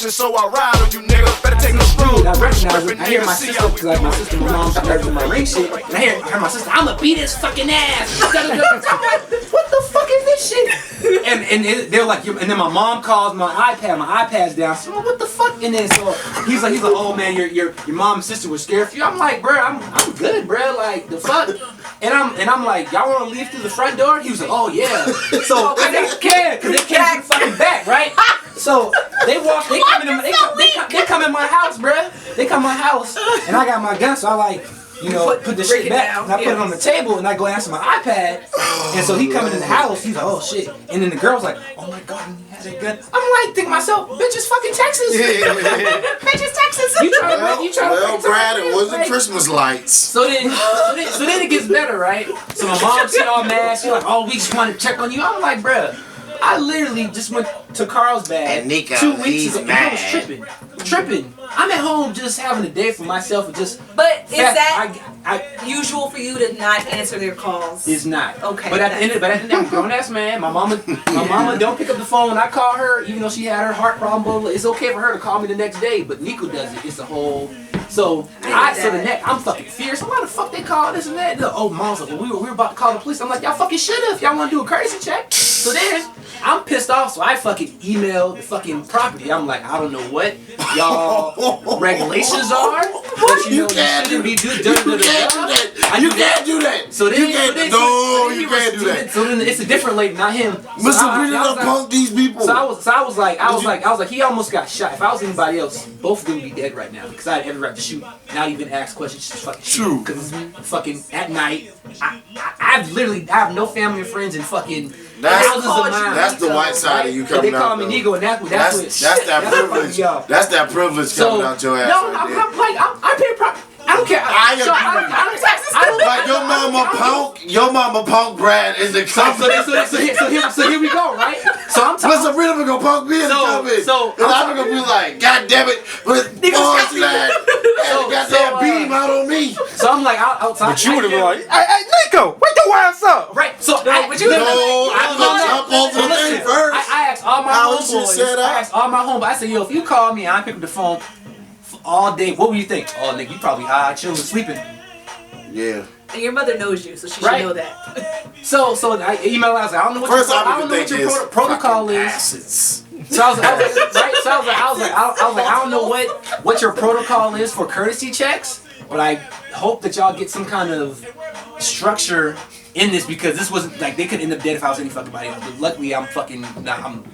and so I ride on you niggas. Better take no stroll. I recognize it. I hear my sister, because like my sister and my mom started doing my ring shit. And I hear my sister, I'ma beat his fucking ass. I'm like, what the fuck is this shit? And they're like, and then my mom calls my iPad's down. So what the fuck? And then so he's like, oh man, your mom and sister were scared for you. I'm like, bro, I'm good, bro. Like the fuck. And I'm like, y'all want to leave through the front door? He was like, oh yeah. So they can't do the fucking back, right? So they come in my house, bruh. They come in my house, and I got my gun, so I like, put the shit back, and I put it on the table, and I go answer my iPad, and so he coming in the house, he's like, oh shit, and then the girl's like, oh my god, he has a gun. I'm like, think to myself, bitch, it's fucking Texas. Bitch, it's Texas. You trying to Well, Brad, it wasn't Christmas lights. So then it gets better, right? So my mom, she all mad, she like, oh, we just want to check on you. I'm like, bruh, I literally just went to Carlsbad and Niko, 2 weeks ago. mad. I was tripping. I'm at home just having a day for myself and just. But is that usual for you to not answer their calls? It's not. Okay. But at the end of I'm a grown ass man. My mama don't pick up the phone when I call her, even though she had her heart problem. It's okay for her to call me the next day, but Niko does it. It's a whole. So I'm fucking fierce. Why the fuck they call this and that? Oh, mom's like, well, we were about to call the police. I'm like, y'all fucking should have. Y'all want to do a courtesy check? So then I'm pissed off. So I fucking emailed the fucking property. I'm like, I don't know what y'all regulations are, but you shouldn't be doing. You can't do that. So then you can't do that. So then it's a different lady, not him. Mr. Pretty don't punk these people. So I was like, he almost got shot. If I was anybody else, both of them would be dead right now because I had every right to shoot, not even ask questions, just fucking shoot. Because it's fucking at night. I have no family or friends in fucking thousands of miles. That's the white side of you coming out. They call me Niko, and that's that privilege. That's that privilege coming out your ass. No, I pay property. I don't care. Like your mama punk Brad is a company. So here we go, right? So I'm talking. Listen, we're gonna punk me in the company. So I'm gonna be like, God damn it, but goddamn beam out on me. So I'm like, outside. But you would have been like, hey, Niko, wake your ass up. Right. So I'm gonna jump over the thing first. I asked all my homeboys. I said, yo, if you call me and I pick up the phone all day, what would you think? Oh, nigga, you probably high, chilling, sleeping. Yeah. And your mother knows you, so she should know that. So I emailed. I was like, I don't know what your protocol is. So I was like, I don't know what your protocol is for courtesy checks, but I hope that y'all get some kind of structure in this because this wasn't like they could end up dead if I was any fucking body else. But luckily, I'm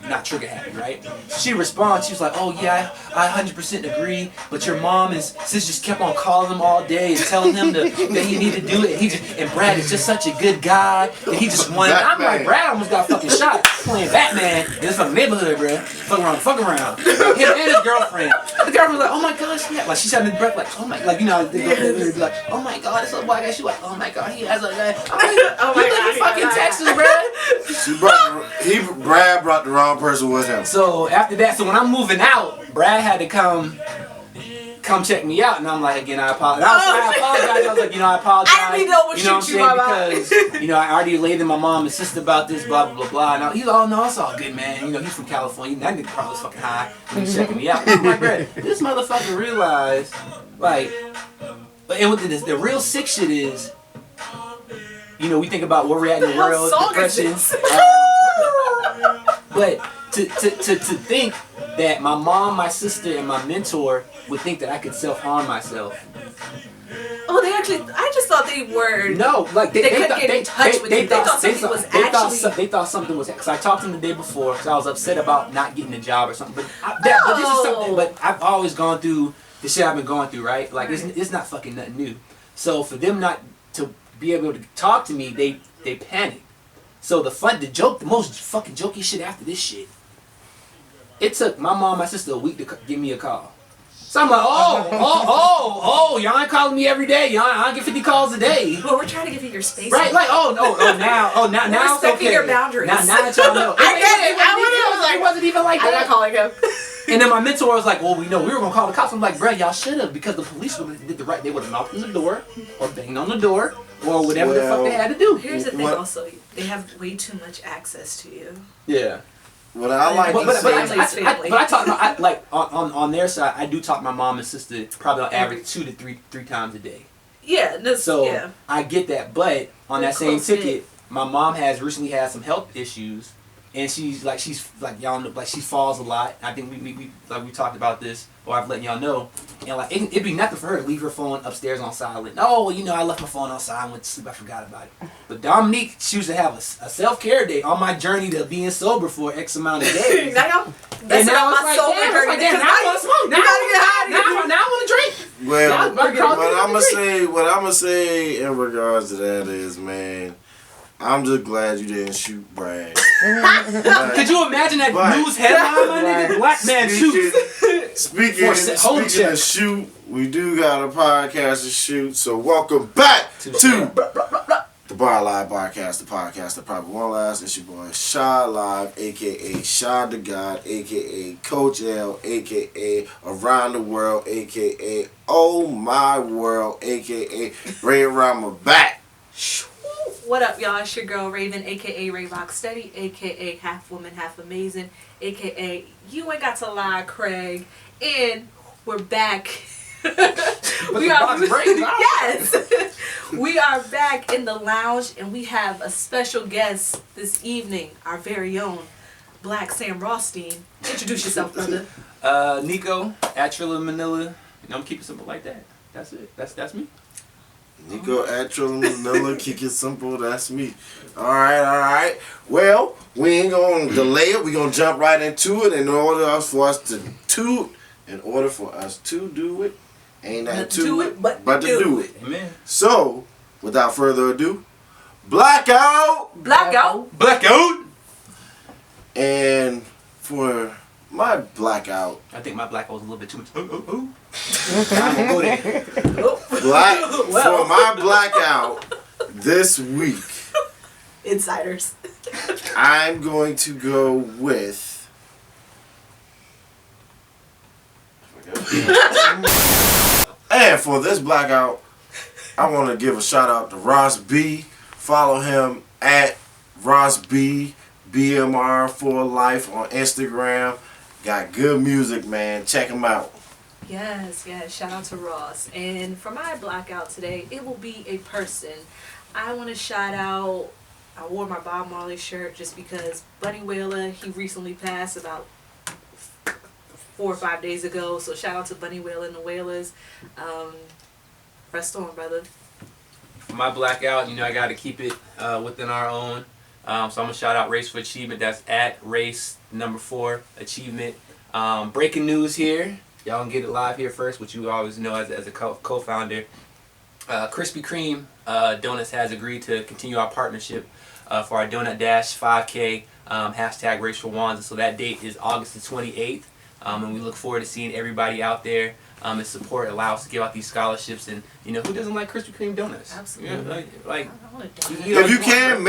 not trigger happy, right? So she responds. She was like, "Oh yeah, I 100% agree. But your mom and sis just kept on calling him all day and telling him that he needed to do it. And Brad is just such a good guy that he just wanted." I'm like, Brad almost got fucking shot playing Batman in this fucking neighborhood, bro. Fuck around. Him and his girlfriend. The girlfriend was like, "Oh my gosh, yeah." Like she shot in the breath, like, "Oh my," like they be like, "Oh my god, it's a black guy." She like, "Oh my god, he has a guy." I'm like, "Oh my god, in fucking Texas, bro." Brad brought the wrong person with him. So after that, so when I'm moving out, Brad had to come check me out, and I'm like, again, I apologize. I apologize. I was like, I apologize. I didn't know what I'm saying? Because, I already laid in my mom and sister about this, blah, blah, blah, blah. And he's all, no, it's all good, man. He's from California. That nigga probably was fucking high when he's checking me out. I'm like, Brad, this motherfucker realized, like, but the real sick shit is, we think about where we're at in the world, depression. But to think that my mom, my sister, and my mentor would think that I could self-harm myself. Oh, they actually, I just thought they were... No, like they couldn't get in touch with you. They thought something was actually... They thought something was... Because I talked to them the day before because I was upset about not getting a job or something. But this is something, but I've always gone through the shit I've been going through, right? Like, it's not fucking nothing new. So for them not to be able to talk to me, they panic. So the most fucking jokey shit after this shit, it took my mom, my sister a week to give me a call. So I'm like, y'all ain't calling me every day. I get 50 calls a day. Well, we're trying to give you your space. Right, like, now it's okay. Your boundaries. Now that y'all know. I get it. It wasn't even like that. I'm not calling him. And then my mentor was like, well, we were going to call the cops. I'm like, bro, y'all should have, because the police would have did the right. They would have knocked on the door or banged on the door or whatever the fuck they had to do. Here's the thing also. They have way too much access to you. Yeah. What I like to say, but I talk on their side. I do talk to my mom and sister probably on average 2 to 3 times a day. Yeah. So I get that, but on that same ticket, my mom has recently had some health issues, and she's like y'all know, like she falls a lot. I think we talked about this, or I've let y'all know, and like it'd be nothing for her to leave her phone upstairs on silent. Oh, well, I left my phone on silent, went to sleep, I forgot about it. But Dominique chooses to have a self-care day on my journey to being sober for X amount of days. That's about my sober journey. Now I want to smoke. Now I want to drink. Well, what I'm gonna say in regards to that is, man, I'm just glad you didn't shoot Brad. Could you imagine that news headline, my nigga? Black man shoots. Speaking of shoot, we do got a podcast to shoot, so welcome back to the Live Barcast, the podcast that probably won't last. It's your boy SHAADLIVE, aka Shad the God, aka Coach L, aka Around the World, aka Oh My World, aka RAEROCK back. What up, y'all? It's your girl Raven, aka Ray Rock Steady, aka Half Woman, Half Amazing, aka You Ain't Got to Lie, Craig, and we're back. We are back in the lounge, and we have a special guest this evening, our very own Black Sam Rothstein. Introduce yourself, brother. Niko, at Trilla Manila. I'm keeping it simple like that. That's it. That's me. Niko at Trilla Manila, keep it simple, that's me. Alright. Well, we ain't gonna delay it, we gonna jump right into it in order for us to do it. Ain't that to it, but to do it. Amen. So, without further ado, Blackout! And for my blackout, I think my blackout was a little bit too much. I'm gonna go there. For my blackout this week, Insiders. I'm going to go with. And for this blackout, I want to give a shout out to Ross B. Follow him at Ross B. BMR for Life on Instagram. Got good music, man. Check him out. Yes. Shout out to Ross. And for my blackout today, it will be a person. I want to shout out. I wore my Bob Marley shirt just because Bunny Wailer, he recently passed about 4 or 5 days ago. So shout out to Bunny Wailer and the Wailers. Rest on, brother. For my blackout, I got to keep it within our own. So I'm going to shout out Race for Achievement. That's at Race 4 Achievement. Breaking news here. Y'all can get it live here first, which you always know as a co-founder. Krispy Kreme Donuts has agreed to continue our partnership for our Donut Dash 5K hashtag Race for Wands. So that date is August the 28th. And we look forward to seeing everybody out there and support allow us to give out these scholarships. And who doesn't like Krispy Kreme donuts? Absolutely. If you can't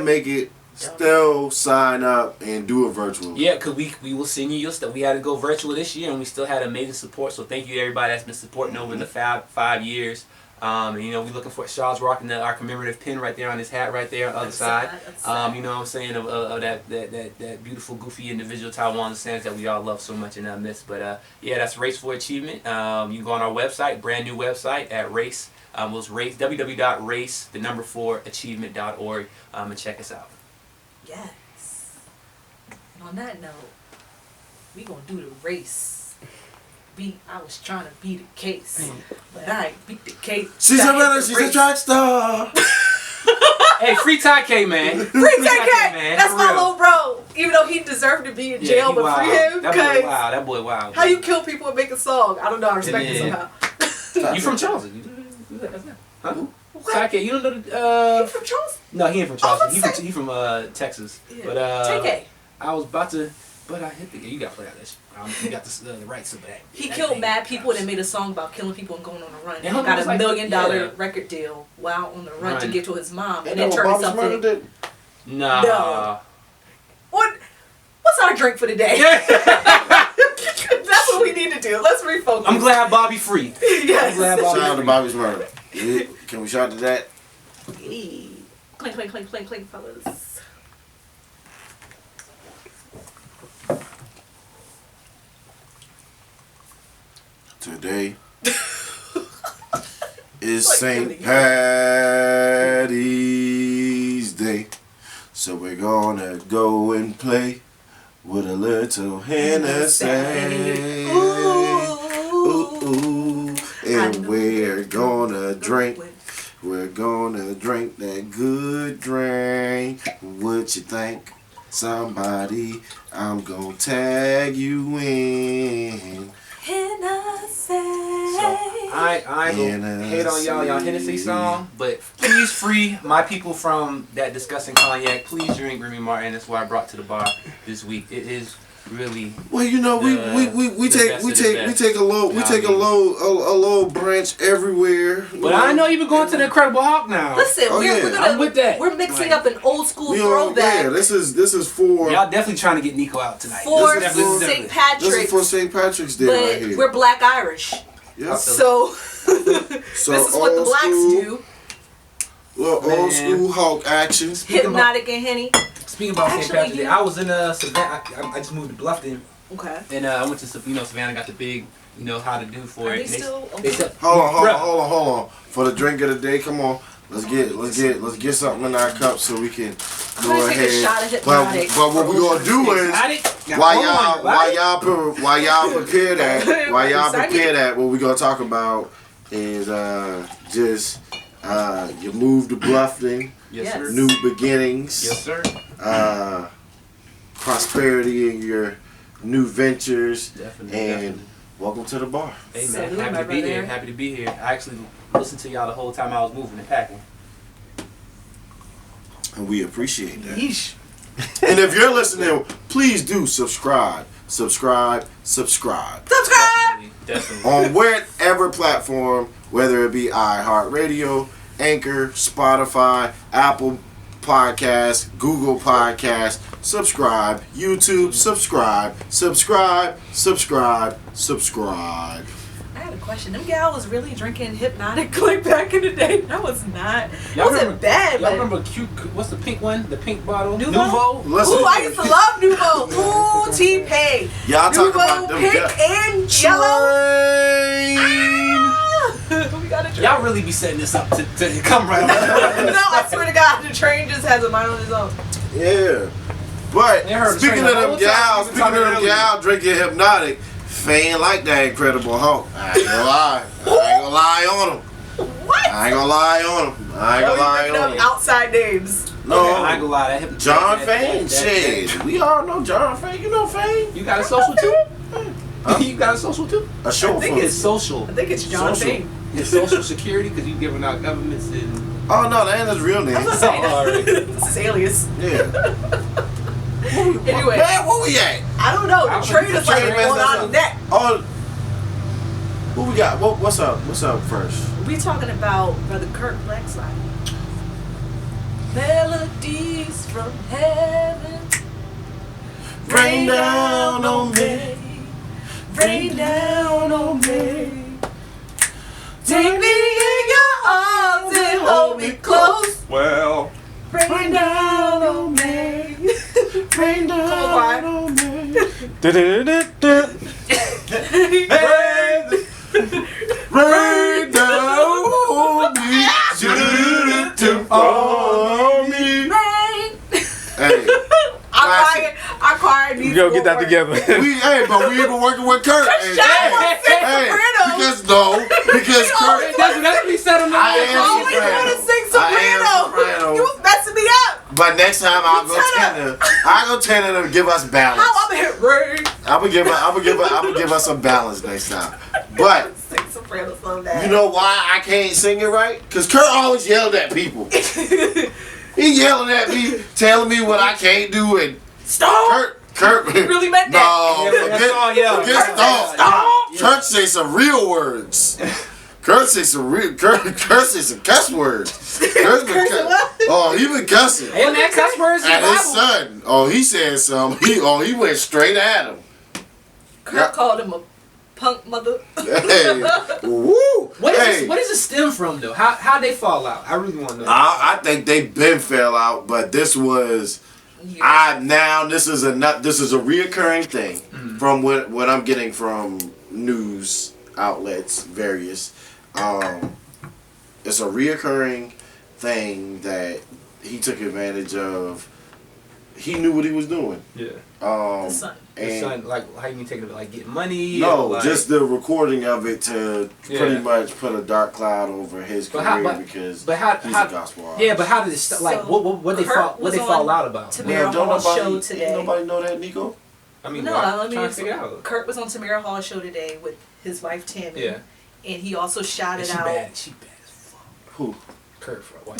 make it, still sign up and do it virtually. Yeah, because we will send you your stuff. We had to go virtual this year, and we still had amazing support. So thank you to everybody that's been supporting over the 5 years. And we're looking for Shaw's rocking our commemorative pin right there on his hat right there on the other side. You know what I'm saying, of that beautiful, goofy individual Taiwan stands that we all love so much and miss. But yeah, that's Race for Achievement. You can go on our website, brand new website at Race. Was www.race4achievement.org and check us out. Yes. And on that note, we gonna do the race. I was trying to beat a case, but I ain't beat the case. She's a runner, she's a track star. Hey, free Ty-K, man. Free Ty-K, man. That's my little bro. Even though he deserved to be in jail, but free him. That boy wild. How you kill people and make a song? I don't know. I respect it somehow. You from Charleston? Huh? Ty-K, you don't know the... He from Charleston? No, he ain't from Charleston. He from Texas. Yeah. But Tay-K. I was about to... But I hit the... You got to play out that shit. You got the rights of that. He killed mad people and made a song about killing people and going on a run. And he got $1 million record deal while on the run to give to his mom. And then turned himself in. Nah. No. What's our drink for today? That's what we need to do. Let's refocus. I'm glad Bobby free. Yes. Shout out to Bobby's murder. Can we shout to that? Clink, clink, clink, clink, clink, fellas. Today is St. Patty's Day. So we're gonna go and play with a little Hennessy. Ooh. And we're gonna drink. We're gonna drink that good drink. What you think? Somebody, I'm gonna tag you in. Hennessy. I ain't gonna hate on y'all Hennessy song, but please free my people from that disgusting cognac. Please drink Remy Martin. That's what I brought to the bar this week. It is really well, you know, we take a low branch everywhere. But I know you've been going to the Incredible Hulk now. Listen, I'm with that. We're mixing up an old school throwback. Yeah, this is for y'all definitely trying to get Niko out tonight. For St. Patrick's. This is for St. Patrick's Day right here. We're Black Irish. Yep. So this is what the blacks do. Little old school Hulk action. Hypnotic and Henny. Speaking about St. Patrick's Day, I was in Savannah. I just moved to Bluffton. Okay. And I went to Savannah. Got the big, how to do for it. Hold on. For the drink of the day, come on. Let's get something in our cup so we can go ahead. But what we gonna do is while y'all prepare that, what we gonna talk about is just your move to Bluffton. Yes, sir. New beginnings. Yes, sir. Prosperity in your new ventures. Definitely. Welcome to the bar. Hey man, happy to be here. Happy to be here. I actually listened to y'all the whole time I was moving and packing. And we appreciate that. Yeesh. And if you're listening, please do subscribe. Definitely. On whatever platform, whether it be iHeartRadio, Anchor, Spotify, Apple Podcasts, Google Podcasts, subscribe. YouTube, subscribe. I had a question. Them gal was really drinking Hypnotic like back in the day. That was not. That wasn't bad. Y'all remember what's the pink one? The pink bottle? Nouveau? Listen. Ooh, I used to love Nouveau. Ooh, T-Pain. Y'all talking about them pink and yellow. We gotta drink. Y'all really be setting this up to come right on. No, I swear to God, the train just has a mind on his own. Yeah. But speaking of them gals drinking Hypnotic, Fane like that Incredible Hulk. I ain't gonna lie on him. What? I ain't gonna lie on him. Outside names. No, I ain't gonna lie. John Fane. Shit. We all know John Fane. You know Fane. You got a social too? Huh? You got a social too? A show I think it's social. I think it's John Fane. It's Social Security because you giving out governments and. Oh no, that ain't his real name. This is alias. Yeah. Anyway, man, where we at? I don't know. The train is like going on the neck. Oh, who we got? What's up? What's up first? We talking about Brother Kirk Franklin. Melodies from heaven Rain down on me. Rain down on me. Take me in your arms and hold me close. Well, Rain down on me. Rain down on me. da-da-da-da. Rain down on me. On me. Rain. Hey. I cried. We gonna get that together. But we even working with Kirk. Because Kirk. That's what we said on the I always want to sing soprano. You was messing me up. But next time I'll go tell her to give us balance. How I'm hit rain. I'm gonna give us some balance next time. But Sing soprano slow down. you know why I can't sing it right? Cause Kirk always yelled at people. He yelling at me, telling me what I can't do, and Stop. Kirk really meant that. No, forget stop. Kirk say some real words. Kirk say some cuss words. He been cussing. Hey man, cuss words in the At his Bible. son. Oh, he said something. He went straight at him. Kirk called him a punk mother. Hey, woo. What does it stem from though? How they fall out? I really want to know. I think they been fell out, but this was. This is a reoccurring thing from what I'm getting from news outlets, various. It's a reoccurring thing that he took advantage of. He knew what he was doing. Yeah. The son. The son, like, how you mean taking it? Like, getting money? No, like, just the recording of it to pretty much put a dark cloud over his career because he's a gospel artist. Yeah, but how did it like? What they fall out about? Tamara Hall's show today. Ain't nobody know that, Niko? I mean, no, let me figure it out. Kurt was on Tamara Hall's show today with his wife Tammy. Yeah. And he also shouted out. She bad as fuck. Who? Kurt for a while.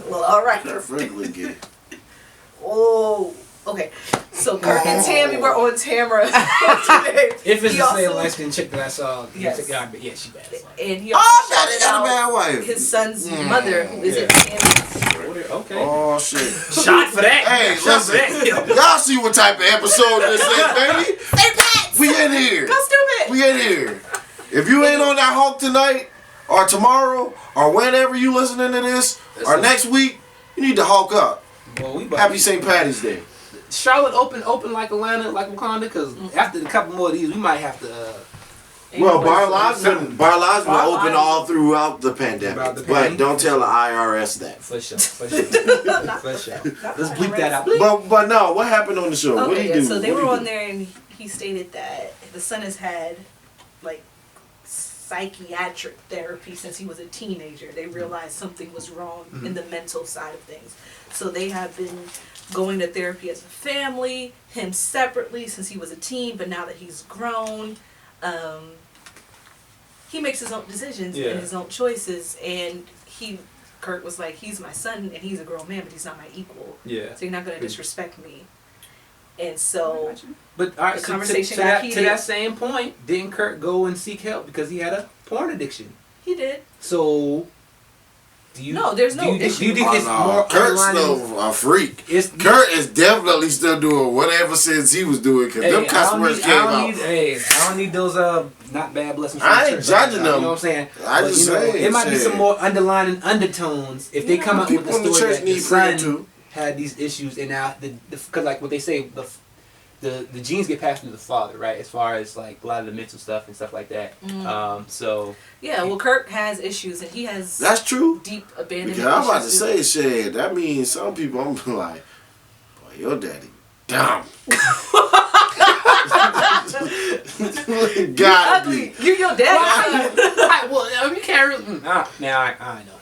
Well, all right. Kirk Franklin get. Oh, okay. So Kirk and Tammy were on Tamara today. If it's the same light-skinned chick that I saw, yeah, she bad. And he also shouted out a bad wife. His son's mother, who is in Tammy. Okay. Oh shit. Shot for that. Hey, listen. Y'all see what type of episode this is, baby? Say that. We in here. Go stupid. We in here. If you ain't on that Hulk tonight, or tomorrow, or whenever you listening to this, or next week, you need to Hulk up. Well, Happy St. Patty's Day. Charlotte open like Atlanta, like Wakanda, because after a couple more of these, we might have to. Well, Bar Live's been open all throughout the pandemic, but don't tell the IRS that. For sure. Let's bleep that out. But no, what happened on the show? Okay, what did he do? So they were on there, and he stated that the son has had like psychiatric therapy since he was a teenager. They realized something was wrong in the mental side of things. So they have been going to therapy as a family, him separately since he was a teen, but now that he's grown, he makes his own decisions and his own choices. And Kurt was like, he's my son and he's a grown man, but he's not my equal. Yeah. So you're not going to disrespect me. And so, but all right, the conversation to that same point, didn't Kurt go and seek help because he had a porn addiction? He did. So, there's no issue. Do you think it's more Kurt's still a freak. Kurt is definitely still doing whatever since he was doing because them customers came out. I don't need those not bad blessings. I ain't judging them. You know what I'm saying? I just saying. It might be some more underlining undertones if they come up with the story that the son had these issues and now because like what they say the genes get passed through the father, right? As far as like a lot of the mental stuff and stuff like that. So yeah, well, Kirk has issues and he has that's true deep abandonment. Because I'm about to say shit. That means some people I'm like, boy, your daddy dumb. Gotta be. You your daddy. Well, you can't really. Now I know.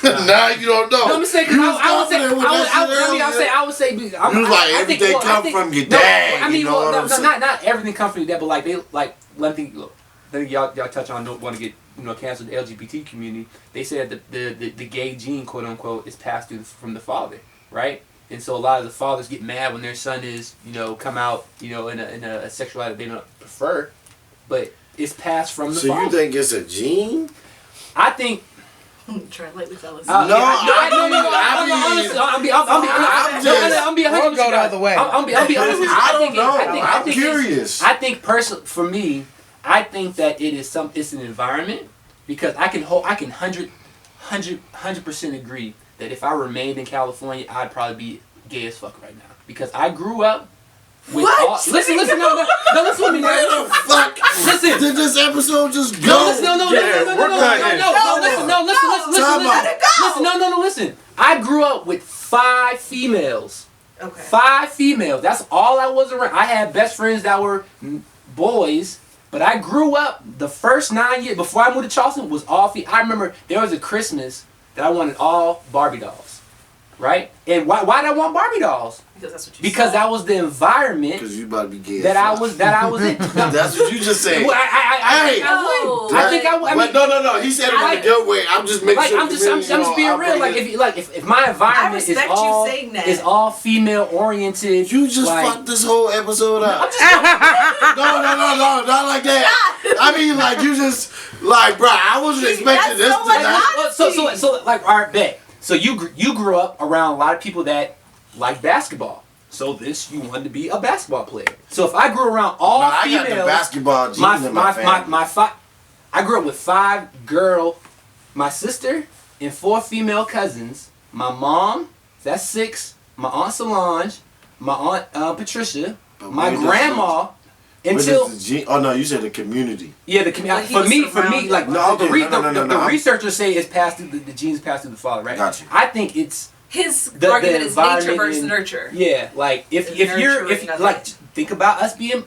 Now you don't know. No, I'm saying I would say you was like everything come from your dad. I mean, not not everything comes from your dad, but like they like one thing. Look, I think y'all touch on. Don't want to get canceled. The LGBT community. They said that the gay gene, quote unquote, is passed through from the father, right? And so a lot of the fathers get mad when their son is come out in a sexuality they don't prefer, but it's passed from the father. So you think it's a gene? I think. Tread lightly, fellas. I'm be 100%. I don't know. I'm curious. I think personally, for me, I think that it's an environment because I can 100% agree that if I remained in California, I'd probably be gay as fuck right now because I grew up. Listen, no, listen with me. Where the fuck did this episode just go? Listen. I grew up with 5 females. Okay. 5 females. That's all I was around. I had best friends that were boys, but I grew up the first 9 years before I moved to Charleston was all female. I remember there was a Christmas that I wanted all Barbie dolls. Right? And why did I want Barbie dolls? Because that's what you said. That was the environment. Because you about to be gay. That I was in. That's what you just said. Well, I think I would. No. He said it in a good way. I'm just making sure. I'm just being real. Like if my environment is all female oriented. You just fucked this whole episode up. No, not like that. I mean, like you just like, bro. I wasn't expecting this tonight. So like, all right, bet. So you grew up around a lot of people that like basketball. So you wanted to be a basketball player. So if I grew around all females, I got the basketball genes in my family. I grew up with 5 girls, my sister and 4 female cousins. My mom, that's 6. My aunt Solange, my aunt Patricia, my grandma. Until oh no, you said the community. Yeah, the community. For me, like the researchers say it's passed through the genes passed through the father, right? Gotcha. I think it's his argument is nature versus nurture. Yeah, like if you're like think about us being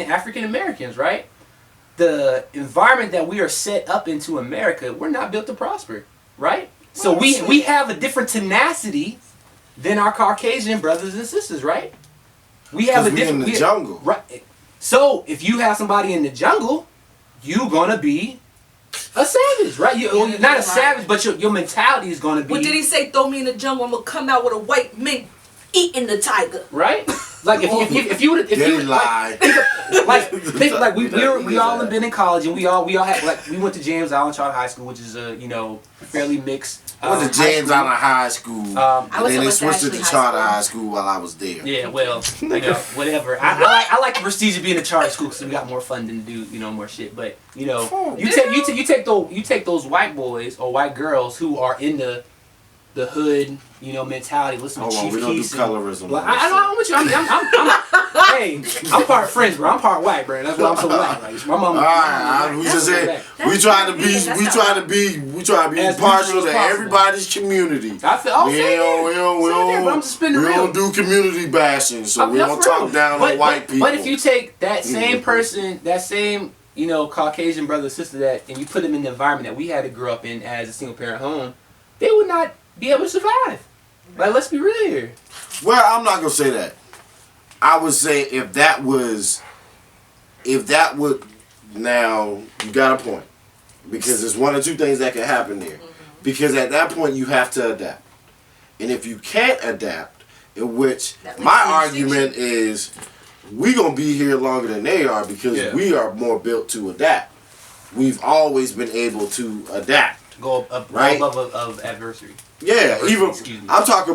African Americans, right? The environment that we are set up into America, we're not built to prosper, right? So we have a different tenacity than our Caucasian brothers and sisters, right? We have a different in the jungle, right? So if you have somebody in the jungle, you're gonna be a savage, right? You're not a savage, but your mentality is gonna be. What did he say? Throw me in the jungle, I'm gonna come out with a white mink eating the tiger. Right? Like if you would like we all have been in college and we all had like we went to James Allen Charter High School, which is a fairly mixed. I went to James Allen High School, and then they switched it to Charter High School while I was there. Yeah, well, whatever. I like the prestige of being a charter school because we got more funding to do more shit. But you take those white boys or white girls who are in the hood, mentality. Listen to Chief Keef. We don't do colorism. I know what you. I'm part French, bro. I'm part white, bro. That's why I'm so white. Like, my mom. We just say we try to be impartial to everybody's community. I feel we don't do community bashing, so we don't talk down on white people. But if you take that same person, that same Caucasian brother or sister and you put them in the environment that we had to grow up in as a single parent home, they would not be able to survive. Like, let's be real here. Well, I'm not gonna say that. I would say if that would, now you got a point, because there's one or two things that can happen there. Because at that point you have to adapt, and if you can't adapt, in which my argument is, we gonna be here longer than they are because we are more built to adapt. We've always been able to adapt. Go above adversity. Yeah, I'm talking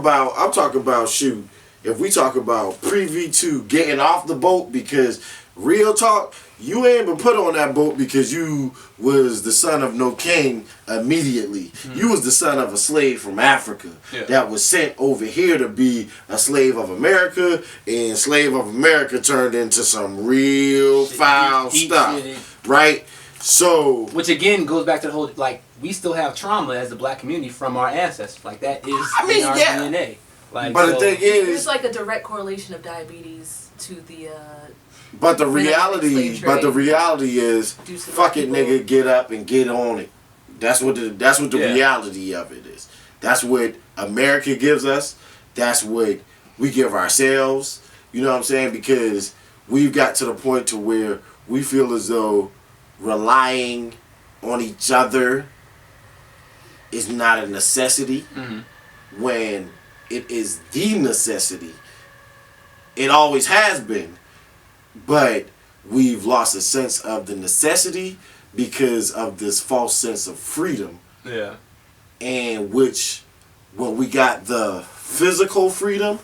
about shoot. If we talk about preview to getting off the boat, because real talk, you ain't been put on that boat because you was the son of no king immediately. You was the son of a slave from Africa that was sent over here to be a slave of America, and slave of America turned into some real foul stuff, right? So, which again goes back to the whole, like, we still have trauma as the black community from our ancestors. Like, that is in our DNA. Like, but the thing is, there's like a direct correlation of diabetes to the. But the reality is, fuck it, nigga, get up and get on it. That's what the reality of it is. That's what America gives us. That's what we give ourselves. You know what I'm saying? Because we've got to the point to where we feel as though relying on each other is not a necessity, when it is the necessity. It always has been, but we've lost a sense of the necessity because of this false sense of freedom. Yeah. And which, when we got the physical freedom,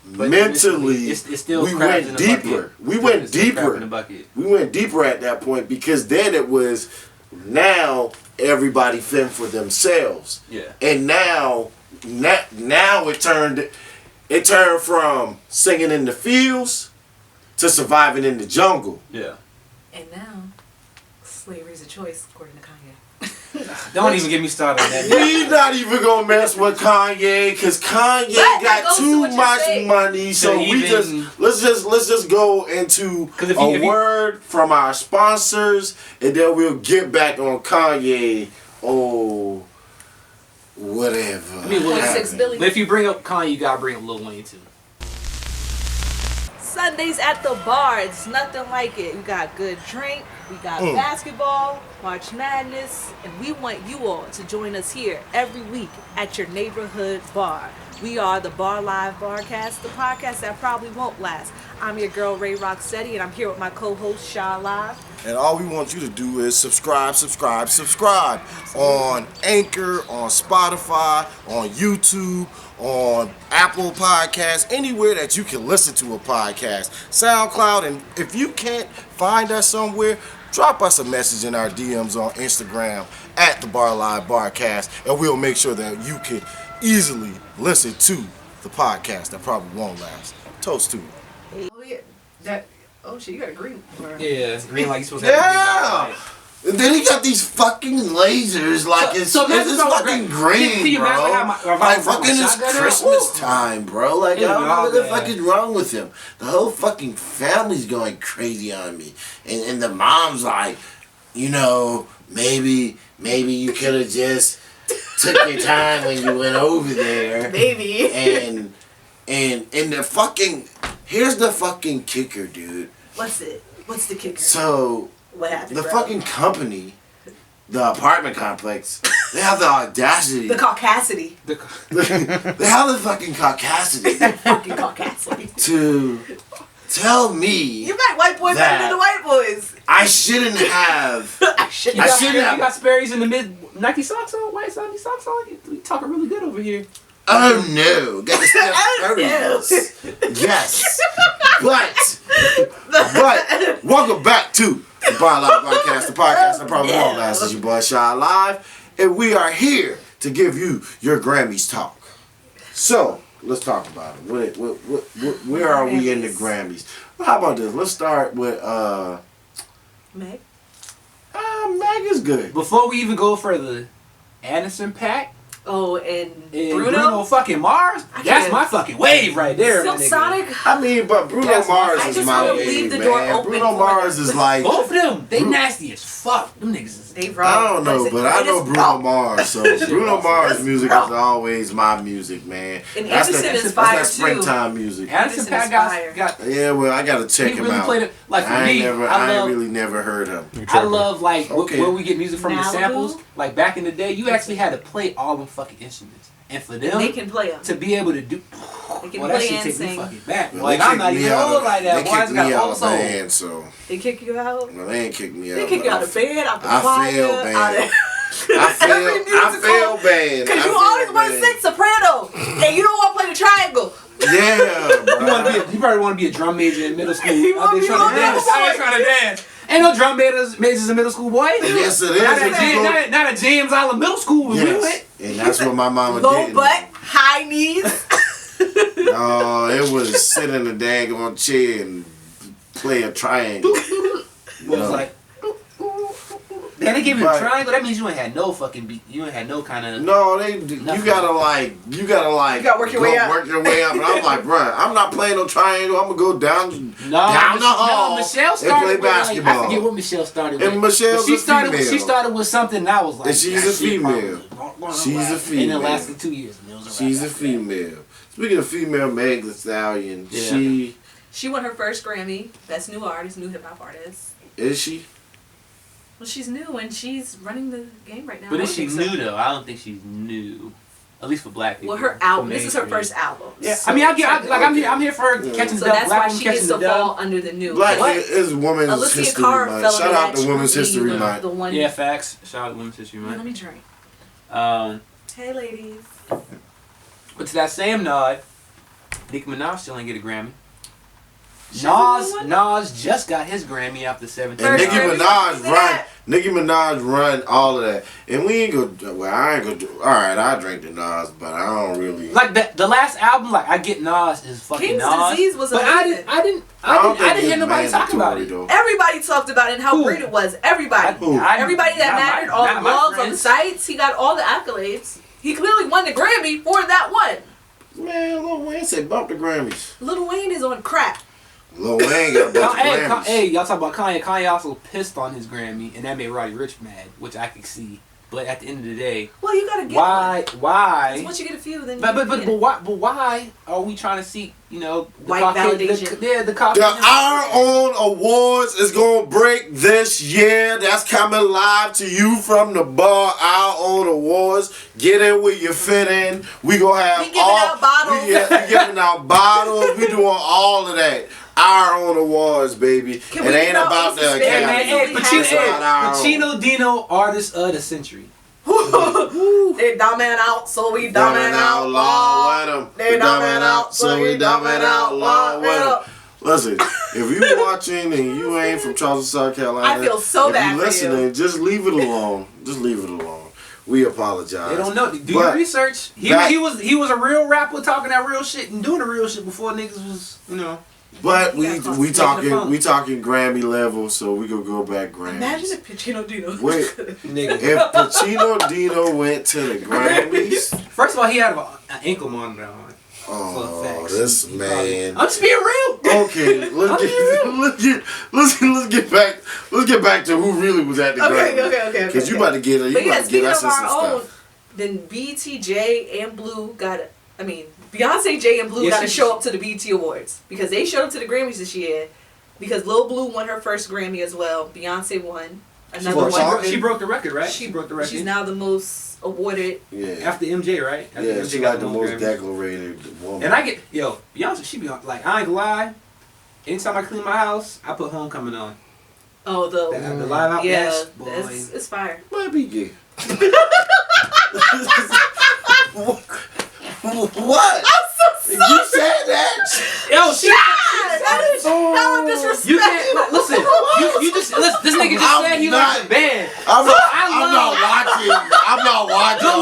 but mentally, it's still we went deeper. We went deeper at that point, because then it was, now everybody fend for themselves. Yeah. And now it turned from singing in the fields to surviving in the jungle. Yeah. And now, slavery's a choice, according to Kanye. Don't even get me started on that. We not even gonna mess with Kanye, because Kanye got too much money. So let's just go into a word from our sponsors, and then we'll get back on Kanye. Oh, whatever. I mean, $6 billion. But if you bring up Kanye, you gotta bring up Lil Wayne too. Sundays at the bar, it's nothing like it. We got good drink, we got basketball, March Madness, and we want you all to join us here every week at your neighborhood bar. We are the Bar Live Barcast, the podcast that probably won't last. I'm your girl Ray Rocksteady, and I'm here with my co-host SHAADLIVE. And all we want you to do is subscribe on Anchor, on Spotify, on YouTube, on Apple Podcasts, anywhere that you can listen to a podcast, SoundCloud. And if you can't find us somewhere, drop us a message in our DMs on Instagram at the Bar Live Barcast, and we'll make sure that you can easily listen to the podcast that probably won't last. Toast to it. Oh yeah, that Oh shit, you got a green. Yeah, green like you supposed to have. Yeah. And then he got these fucking lasers like it's fucking green, bro. Like fucking it's Christmas time, bro. Like I don't know what the fuck is wrong with him. The whole fucking family's going crazy on me, and the mom's like, you know, maybe you could have just took your time when you went over there, Maybe. and the fucking here's the fucking kicker, dude. What's the kicker? So. What happened, The bro? fucking company, the apartment complex, they have the audacity. The caucasity. They have the fucking caucasity Fucking caucasity. to tell me You got white boys better than the white boys. I shouldn't have. I shouldn't I have. shouldn't have. You got Sperry's in the mid Nike socks on, white Nike socks on. You talking really good over here. Oh no, got the stuff Oh, no. Yes, but welcome back to the Barcast Barcast, the podcast that probably won't last. It's your boy SHAADLIVE, and we are here to give you your Grammys talk. So let's talk about it. Where are we in the Grammys? Well, how about this? Let's start with Meg. Meg is good. Before we even go further, Anderson .Paak Oh, and Bruno Bruno. fucking Mars. That's my fucking wave right there. Silk Sonic. I mean, but Bruno Yes, Mars I is just my wanna leave wave, the door man. open Bruno for Mars them. is like. Both of them, they nasty as fuck. Them niggas is. They I wrong. don't know, but I know Bruno Mars, so Bruno Mars music is wrong. always my music, man. And That's Anderson is that's fire, that too. springtime music. Anderson Anderson .Paak is got. Yeah, well, I gotta check He him really out. played it like for I me. ain't really never heard him. I love like Okay. where we get music from the Malibu? samples. Like back in the day, you actually had to play all them fucking instruments, and for them They can play them. to be able to do, They can well, that play shit and take me sing. fucking back. Well, Like they I'm kicked not me even out old of- like that. They Boy, I kicked got me out old of soul. band, so They kick you out. no, they ain't kicked me out. They kick you but out of bed, out the I choir, feel out bad. of I feel bad. Because you always want to sing soprano, and you don't want to play the triangle. Yeah, bro. You probably want to be a drum major in middle school. You Out there wanna be trying to a dance. little Out there boy. trying to dance. Ain't no drum majors in middle school, boy. Yes, it is. Not If you a, go- not, not a James Island middle school when we went. Yes, and that's what my mama Low did. butt, high knees. Oh, it was sit in the daggone chair and play a triangle. It was like, then they give you a But- triangle. That means you ain't had no fucking beat. You ain't had no kind of. No, you Nothing. gotta You gotta work your way up. Work your way up. And I'm like, bruh, I'm not playing no triangle. I'm gonna go down the hall. No, Michelle and started play with, like, basketball. I forget what Michelle started with. And Michelle's But a female. She started with something that was like. And she's that a shit female. probably- She's a And female. it lasted 2 years. And it was She's a wrap. female. Speaking of female, Meg Thee Stallion. Yeah. She won her first Grammy, Best New Artist, New Hip Hop Artist. Is she? Well, she's new and she's running the game right now. But I is she don't think so. new though? I don't think she's new. At least for black people. Well, her For album. This is her mainstream. first album. Yeah, So I mean, I'm here for her Yeah. catching So the dub. that's Black why woman she catching gets the to fall dub. under the new. Black What? is Women's Alicia History Cara Month. fell Shout into out that to Women's tree, History the Month. one. Yeah, facts. Shout out to Women's History Let Month. me drink. But Hey, ladies. to that same nod, Nicki Minaj still ain't get a Grammy. She hasn't won Nas just got his Grammy after 17. And First Nicki Grammy, Minaj see run. that? Nicki Minaj run all of that. And we ain't gonna. Well, I ain't gonna do. All right, I drink the Nas, but I don't really. Like the last album, like I get Nas is fucking King's Nas. Disease was but amazing. I didn't don't think hear it's nobody talk about mandatory, it. though. Everybody talked about it and how Who? great it was. Everybody. Who? Everybody that mattered, all the blogs, on the sites, he got all the accolades. He clearly won the Grammy for that one. Man, Lil Wayne said bump the Grammys. Lil Wayne is on crack. Lil Wayne got a bunch of Grammys. Hey, y'all talk about Kanye. Kanye also pissed on his Grammy, and that made Roddy Ricch mad, which I could see. But at the end of the day, Well, you gotta get why? one. Once you get a few, then But you get it. why are we trying to seek, the White Caucasian- validation. the Caucasian. The Our Own Awards is gonna break this year. That's coming live to you from the bar. Our Own Awards. Get in where you fit in. We gonna have We giving out bottles. We giving out bottles. We doing all of that. Our Own Awards, baby. Can It we ain't get out about Ace the of Hey, Spades? man, Academy. hey, We It's about our own. Pacino Dino, artist of the century. They dumbing out, so we dumbing out law. with 'em. They dumbing out, so we dumbing out law. with 'em. Listen, if you watching and you ain't from Charleston, South Carolina, I feel so if bad you for listening, you. just leave it alone. Just leave it alone. We apologize. They don't know. Do But your research. He that- was a real rapper talking that real shit and doing the real shit before niggas was But we talking Grammy level, so we gonna go back Grammys. Imagine if Pacino Dino. Wait, Nigga. if Pacino Dino went to the Grammys. First of all, he had an ankle monitor on. Oh, this man. I'm just being real. Okay, let's get back to who really was at the Grammys. Okay. Because you about to get But yeah, speaking of some our own, stuff. then BT, J, and Blue Beyonce, J, and Blue got to show up to the BT Awards because they showed up to the Grammys this year. Because Lil Blue won her first Grammy as well. Beyonce won another one. She broke the record, right? She broke the record. She's now the most awarded. Yeah. After MJ, right? After Yeah, MJ she got like the most decorated woman. And I get, Beyonce, she be like, I ain't gonna lie. Anytime I clean my house, I put Homecoming on. Oh, the live out. yeah, Boy. it's fire. Might be gay. What? I'm so sorry. You said that? Yo, she. That is hella disrespectful. You can't listen. You just listen. This nigga just said he likes the band. I'm not watching. No,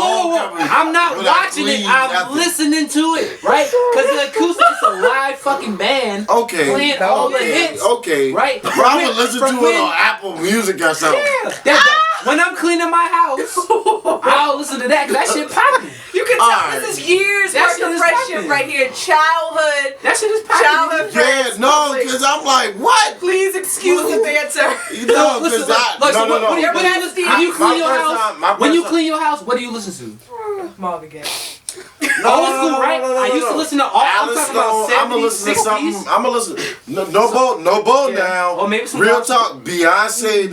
I'm not watching it. I'm listening to it, right? Because the acoustic is a live fucking band. Okay. Playing all the hits. Okay. Right? I'm gonna listen to it on Apple Music or something. Yeah. When I'm cleaning my house, I'll listen to that because that shit popping. You can tell this is years That worth shit of is friendship popping. right here. Childhood. That shit is popping. Childhood friends. Yeah, no, because I'm like, what? Please excuse the banter. No, Listen, because when you clean your house, what do you listen to? Marvin Gaye. Old school, right? I used to listen to all. I'm talking about 70s, I'm gonna listen to 60s. something. I'm gonna listen. No bow down. Or maybe some Real gospel. talk. Beyonce.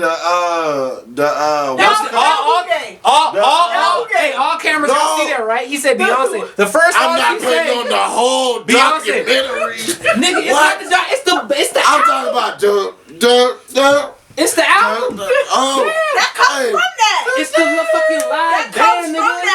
All cameras y'all see that, right? He said Beyonce. The first I'm song not he putting said, on the whole Beyonce. documentary. Nigga, it's not the doc. It's the I'm album. talking about It's the album. That comes from that. It's the fucking live band, nigga.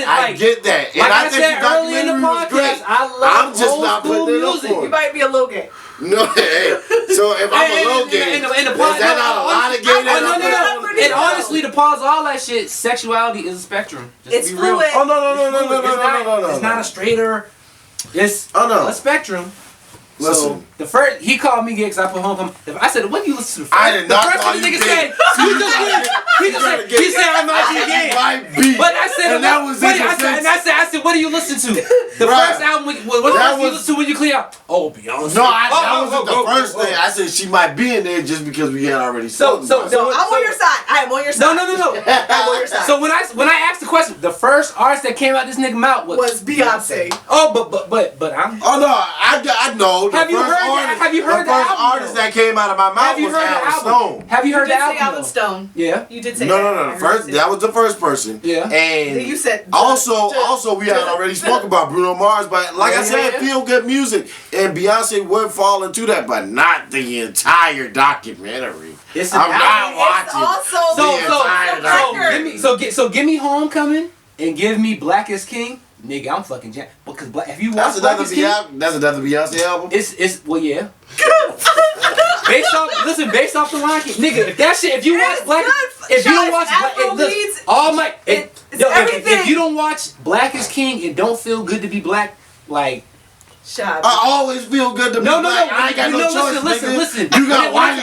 I get that. And Like I I think said the earlier in the documentary was great. podcast, I love I'm just not old school putting it music. up for You might be a little gay. No, hey. So if I'm a low gay, is that not a lot of gay that I'm no. And honestly, to pause all that shit, sexuality is a spectrum. Just It's to be real. fluid. Oh no. It's not a straighter. It's no. a spectrum. Listen. So the first he called me gay because I put Homecoming. I said, "What do you listen to?" First? I did not the first call thing you the nigga gay. said, he said I might be gay. But I said, and that was I said, what do you listen to? The first album, what do you listen to when you clean out? Oh, Beyonce. No, that wasn't the first thing. I said she might be in there just because we had already spoken about it. I'm on your side. I am on your side. No. I'm on your side. So when I asked the question, the first artist that came out this nigga mouth was Beyonce. Oh, but I'm. Oh no, I know. Have you heard the first album? artist that came out of my mouth was Alan Stone. Have you heard the You did say album? Alan Stone. Yeah. You did say No. That was the first person. Yeah. And Then you said also we had already spoke about Bruno Mars, but like I said, feel good music, and Beyonce would fall into that, but not the entire documentary. I'm not watching the entire documentary. So give me Homecoming and give me Black is King. Nigga, I'm fucking jam. Because if you watch Black is King, that's another Beyonce album. It's well, yeah. Based off the Lion King, nigga. If you watch Black, if you don't watch Black, if you don't watch Black is King and don't feel good to be black, like. I always feel good to be black. I ain't got no choice, listen. You got white,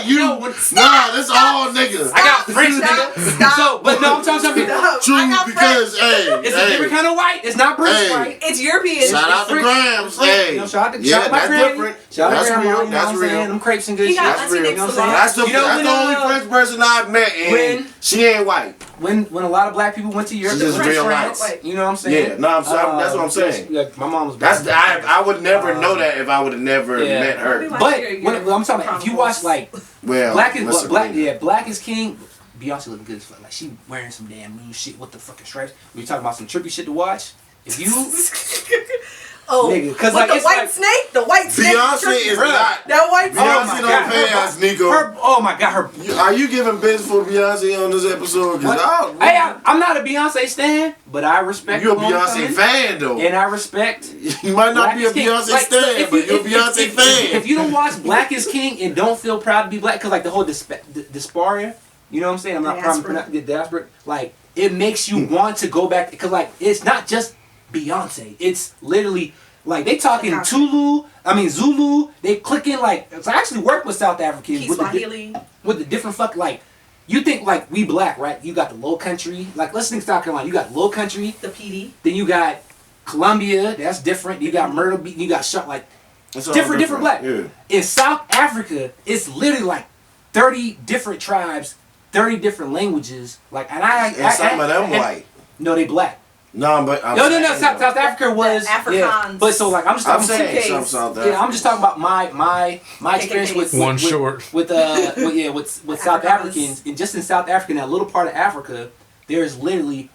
nah, this all niggas. I got French, nigga. So, but no, I'm talking about true because, it's a different kind of white. It's not British white. It's European. Shout out to Grams. Hey, shout out to that's my different. Shout out to That's real. That's real. Them crepes and good shit. That's real. You know what I'm That's saying? the only French person I've met, and she ain't white. When a lot of black people went to Europe, She's just real France, you know what I'm saying? Yeah, no, I'm sorry. That's what I'm saying. Like, my mom was. I would never know that if I would have never met her. But I'm talking about, if you watch like Black is King. Beyonce looking good as fuck. Like she wearing some damn new shit with the fucking stripes. We talking about some trippy shit to watch. If you nigga, because like the white snake, Beyonce is not that white snake. Beyonce don't pay us, Niko. Oh my god, are you giving bids for Beyonce on this episode? I'm not a Beyonce stan, but I respect. You're a Beyonce fan though, and I respect. You might not be a Beyonce stan, but you're a Beyonce fan. If you don't watch Black is King and don't feel proud to be black, because like the whole dysphoria, you know what I'm saying? I'm not proud the diaspora. Like it makes you want to go back because like it's not just Beyonce. It's literally Like they talking Zulu. They clicking like. So I actually work with South Africans with the different like. You think like we black, right? You got the Low Country. Like let's think South Carolina. You got Low Country, the PD. Then you got Columbia. That's different. You got Myrtle Beach. You got like different black. Yeah. In South Africa, it's literally like 30 different tribes, 30 different languages. Like and some of them white. No, they black. No, but no. South Africa was Afrikaans. Yeah. But so like I'm just talking South Africa. Yeah, I'm just talking about my experience with South Africans, and just in South Africa, in that little part of Africa, there's literally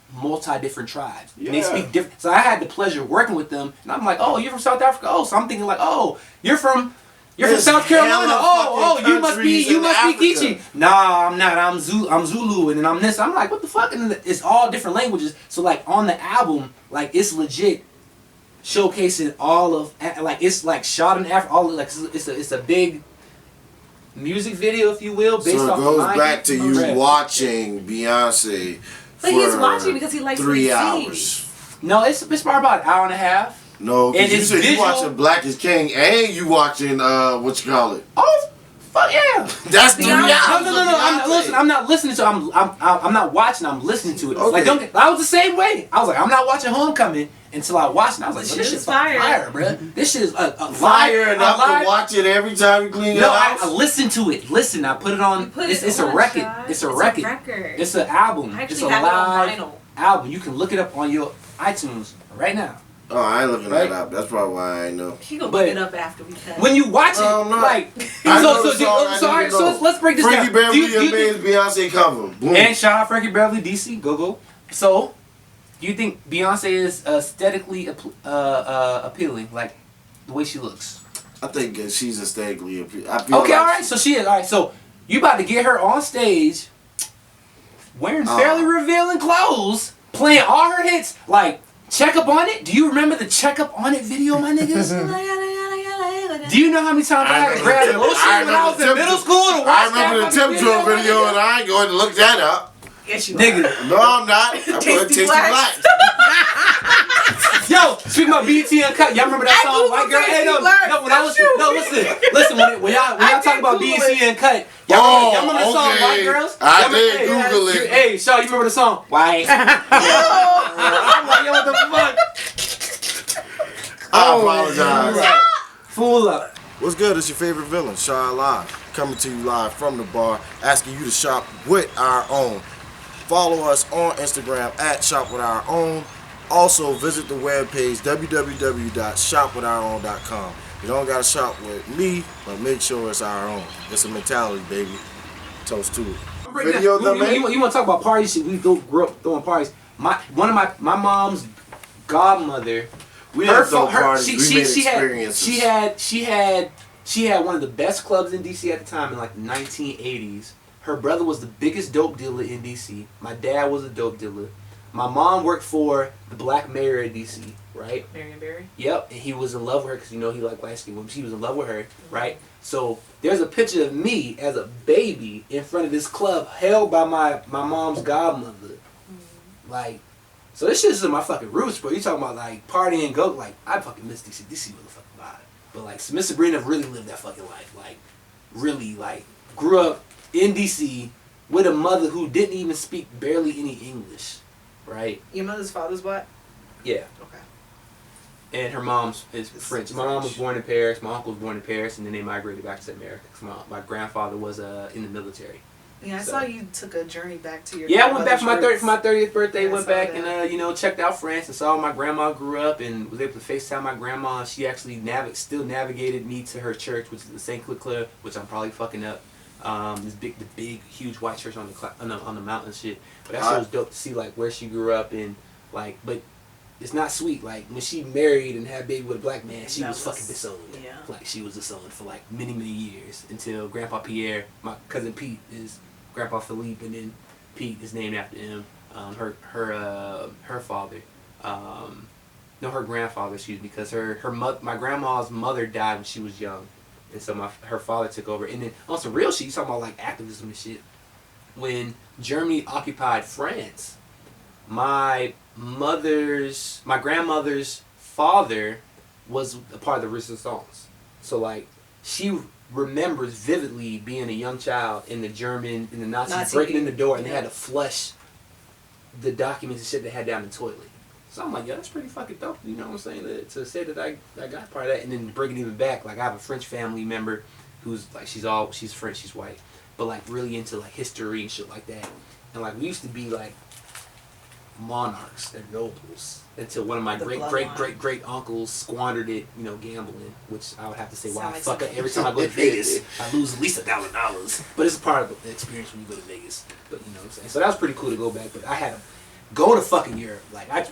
different tribes. Yeah. And they speak different. So I had the pleasure of working with them, and I'm like, oh, you're from South Africa. Oh, so I'm thinking like, oh, you're from South Carolina. Oh, you must be Geechee. Nah, I'm not. I'm Zulu, and then I'm this. I'm like, what the fuck? And it's all different languages. So like on the album, like it's legit showcasing all of like it's like shot in Africa. All like it's a big music video, if you will, based off. So it goes back to you watching Beyonce. But he's watching because he likes 3 hours. No, it's probably about an hour and a half. No, because you said you watching Black is King and you watching what you call it? Oh, fuck yeah! That's 3 hours. No. I'm not listening to. I'm not watching. I'm listening to it. Okay. Like I was the same way. I was like, I'm not watching Homecoming until I watched it. I was like, this shit's fire, bro. This shit is a fire enough to watch it every time you clean your house. I listen to it. Listen, I put it on. It's a record. It's a record. It's an album. It's a live album. You can look it up on your iTunes right now. Oh, I ain't looking that up. That's probably why I know. He gonna look it up after we cut. When you watch it, like so let's break this Frankie down. Beverly and Beyonce cover. Boom. And shout out Frankie Beverly, DC, go. So, do you think Beyonce is aesthetically appealing, like the way she looks? I think she's aesthetically appealing. Okay, all right. So she is. All right. So you about to get her on stage, wearing fairly revealing clothes, playing all her hits, like. Check Up On It? Do you remember the Check Up On It video, my niggas? Do you know how many times I had to grab the lotion when I was in middle school to watch I remember the Tip Drill video and I ain't going to look that up. Yes, you nigga. No, I'm not. I'm going to Tasty Black. Yo, speaking about BT Uncut, y'all remember that song, White Girl? Hey, listen. When y'all talk about BT Uncut, y'all remember the song White Girls? I did Google it. Hey, Shaw, you remember the song White? I'm like, yo, what the fuck? I apologize. Fool up. What's good? It's your favorite villain, SHAADLIVE, coming to you live from the bar, asking you to shop with our own. Follow us on Instagram at shopwithourown. Also, visit the webpage www.shopwithourown.com. You don't gotta shop with me, but make sure it's our own. It's a mentality, baby. Toast to it. You want to talk about party shit? We grew up throwing parties. My mom's godmother. We didn't throw parties. We made experiences. She had one of the best clubs in DC at the time in like the 1980s. Her brother was the biggest dope dealer in DC. My dad was a dope dealer. My mom worked for the black mayor of DC, right? Marion Barry? Yep, and he was in love with her because he liked light-skinned women. She was in love with her, right? So there's a picture of me as a baby in front of this club held by my mom's godmother. Mm-hmm. Like, so this shit is in my fucking roots, bro. You talking about like partying and go, like, I fucking miss DC. DC was a fucking vibe. But like, Miss Sabrina really lived that fucking life. Like, really, like, grew up in DC with a mother who didn't even speak barely any English. Right. Your mother's father's what? Yeah. Okay. And her mom's is French. My mom was born in Paris. My uncle was born in Paris, and then they migrated back to America. My grandfather was in the military. Yeah, I saw you took a journey back to your. Yeah, I went back for my 30th birthday. Went back and checked out France and saw where my grandma grew up and was able to FaceTime my grandma. She actually still navigated me to her church, which is the St. Clair, which I'm probably fucking up. The big, huge white church on the mountain and shit. But that shit was dope to see, like, where she grew up and, like, but it's not sweet. Like, when she married and had a baby with a black man, she was fucking disowned. Yeah. Like, she was disowned for, like, many, many years until Grandpa Pierre, my cousin Pete, is Grandpa Philippe, and then Pete is named after him. Her father. Her grandfather, excuse me, because my grandma's mother died when she was young. And so her father took over. And then on some real shit, you talking about like activism and shit. When Germany occupied France, my grandmother's father was a part of the Resistance. So like she remembers vividly being a young child in the Nazis breaking in the door and they had to flush the documents and shit they had down the toilet. So I'm like, yeah, that's pretty fucking dope. You know what I'm saying? To say that I got part of that, and then bring it even back. Like I have a French family member who's like she's French, she's white, but like really into like history and shit like that. And like we used to be like monarchs and nobles until one of my great uncles squandered it, you know, gambling. Which I would have to say, why the fuck every time I go to Vegas, I lose at least $1,000. But it's a part of the experience when you go to Vegas. But you know what I'm saying. So that was pretty cool to go back. But I had to go to fucking Europe. Like I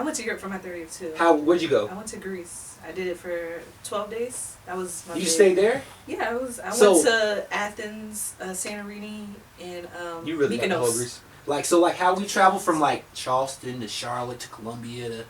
went to Europe for my 30th too. Where'd you go? I went to Greece. I did it for 12 days. That was my You stayed there? Yeah, I went to Athens, Santorini, and you really got the whole Greece. Like how we travel from like Charleston to Charlotte to Columbia to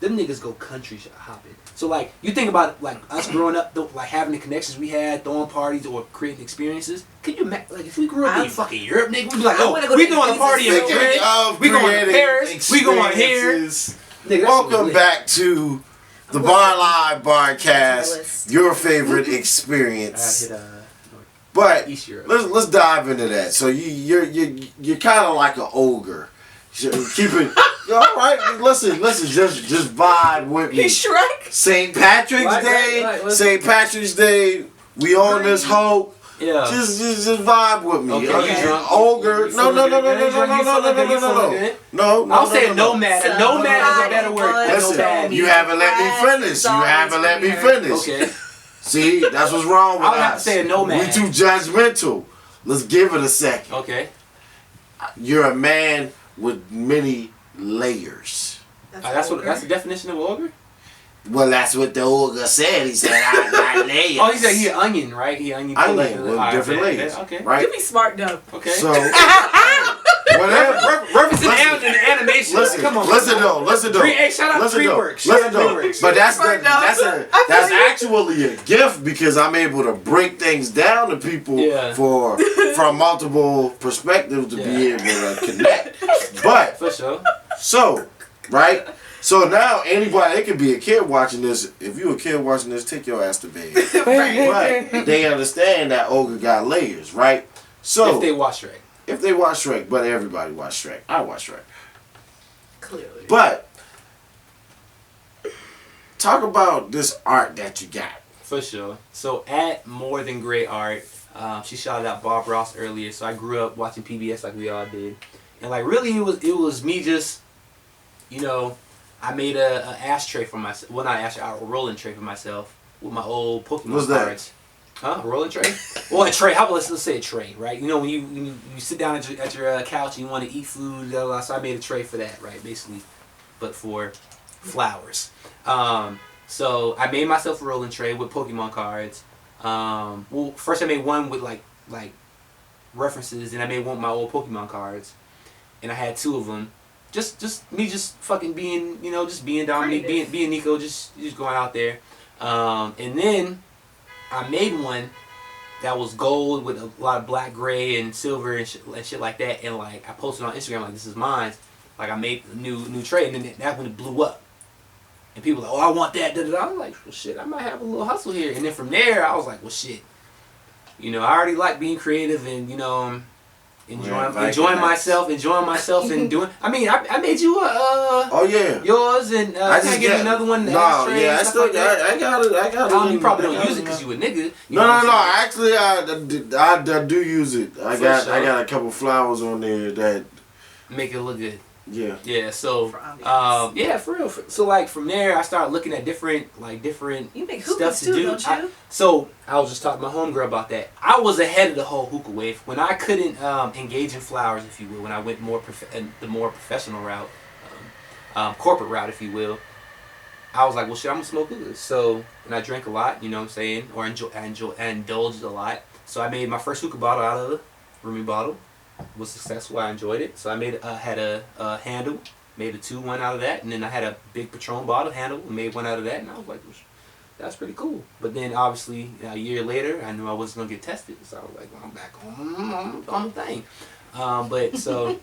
them niggas go country hopping. So like you think about like us growing up, like having the connections we had, throwing parties or creating experiences. Can you imagine like if we grew up in fucking Europe, nigga, we'd be like, oh, we going to party in Madrid, we going to Paris, we going here. Nigga, welcome back to the Bar Live Barcast, your favorite experience. But let's dive into that. So you're kind of like an ogre. Keep it. All right, listen. Just vibe with me. He's Shrek. St. Patrick's Day. St. Patrick's Day. We on this hoe. Yeah. Just vibe with me. Okay. Ogre. No. I'll say a nomad. A nomad is a better word. Listen, you haven't let me finish. Okay. See, that's what's wrong with us. I would have to say a nomad. We too judgmental. Let's give it a second. Okay. You're a man with many layers. That's the definition of ogre? Well, that's what the ogre said. He said, I got layers. Oh, he said he an onion, right? He onion with different layers. Okay. Right? You be smart though. Okay. So, whatever. Referencing the animation. Come on. Listen though. Hey, shout out DreamWorks. But that's actually a gift because I'm able to break things down to people from multiple perspectives to be able to connect. But for sure. So, right? So now anybody, it could be a kid watching this. If you a kid watching this, take your ass to bed. But they understand that ogre got layers, right? So if they watch Shrek. But everybody watch Shrek. I watch Shrek. Clearly. But talk about this art that you got. For sure. So at More Than Great Art, she shouted out Bob Ross earlier. So I grew up watching PBS like we all did, and like really it was me just, you know, I made a ashtray for myself. Well, not an ashtray, a rolling tray for myself with my old Pokemon cards. Huh? A rolling tray? Well, a tray. How about let's say a tray, right? You know, when you sit down at your couch and you want to eat food, so I made a tray for that, right? Basically, but for flowers. So I made myself a rolling tray with Pokemon cards. Well, first I made one with like references, and I made one with my old Pokemon cards, and I had two of them. Just me fucking being, you know, just being Dominique, being Niko, just going out there. And then I made one that was gold with a lot of black, gray, and silver and shit like that. And like I posted on Instagram like, this is mine. Like I made a new tray, and then that one blew up. And people were like, oh, I want that. Da, da, da. I was like, well, shit, I might have a little hustle here. And then from there, I was like, well, shit. You know, I already like being creative and, you know, enjoying myself and doing. I mean, I made you oh yeah. Yours and I just get another one. No, yeah, I still got. I got it. You probably don't use it because you a nigga. No. Actually, I do use it. I got a couple flowers on there that make it look good. Yeah. Yeah. So, yeah, for real. So like from there, I started looking at different you make stuff to too, do. Don't you? So I was just talking to my homegirl about that. I was ahead of the whole hookah wave when I couldn't engage in flowers, if you will. When I went the more professional route, corporate route, if you will. I was like, well, shit, I'm gonna smoke hookahs. So, and I drank a lot, you know what I'm saying, or indulged a lot. So I made my first hookah bottle out of a Remy bottle. Was successful. I enjoyed it. So I had a handle, made a 2-1 out of that, and then I had a big Patron bottle handle, and made one out of that, and I was like, well, that's pretty cool. But then obviously a year later, I knew I wasn't gonna get tested, so I was like, well, I'm back on the thing. But so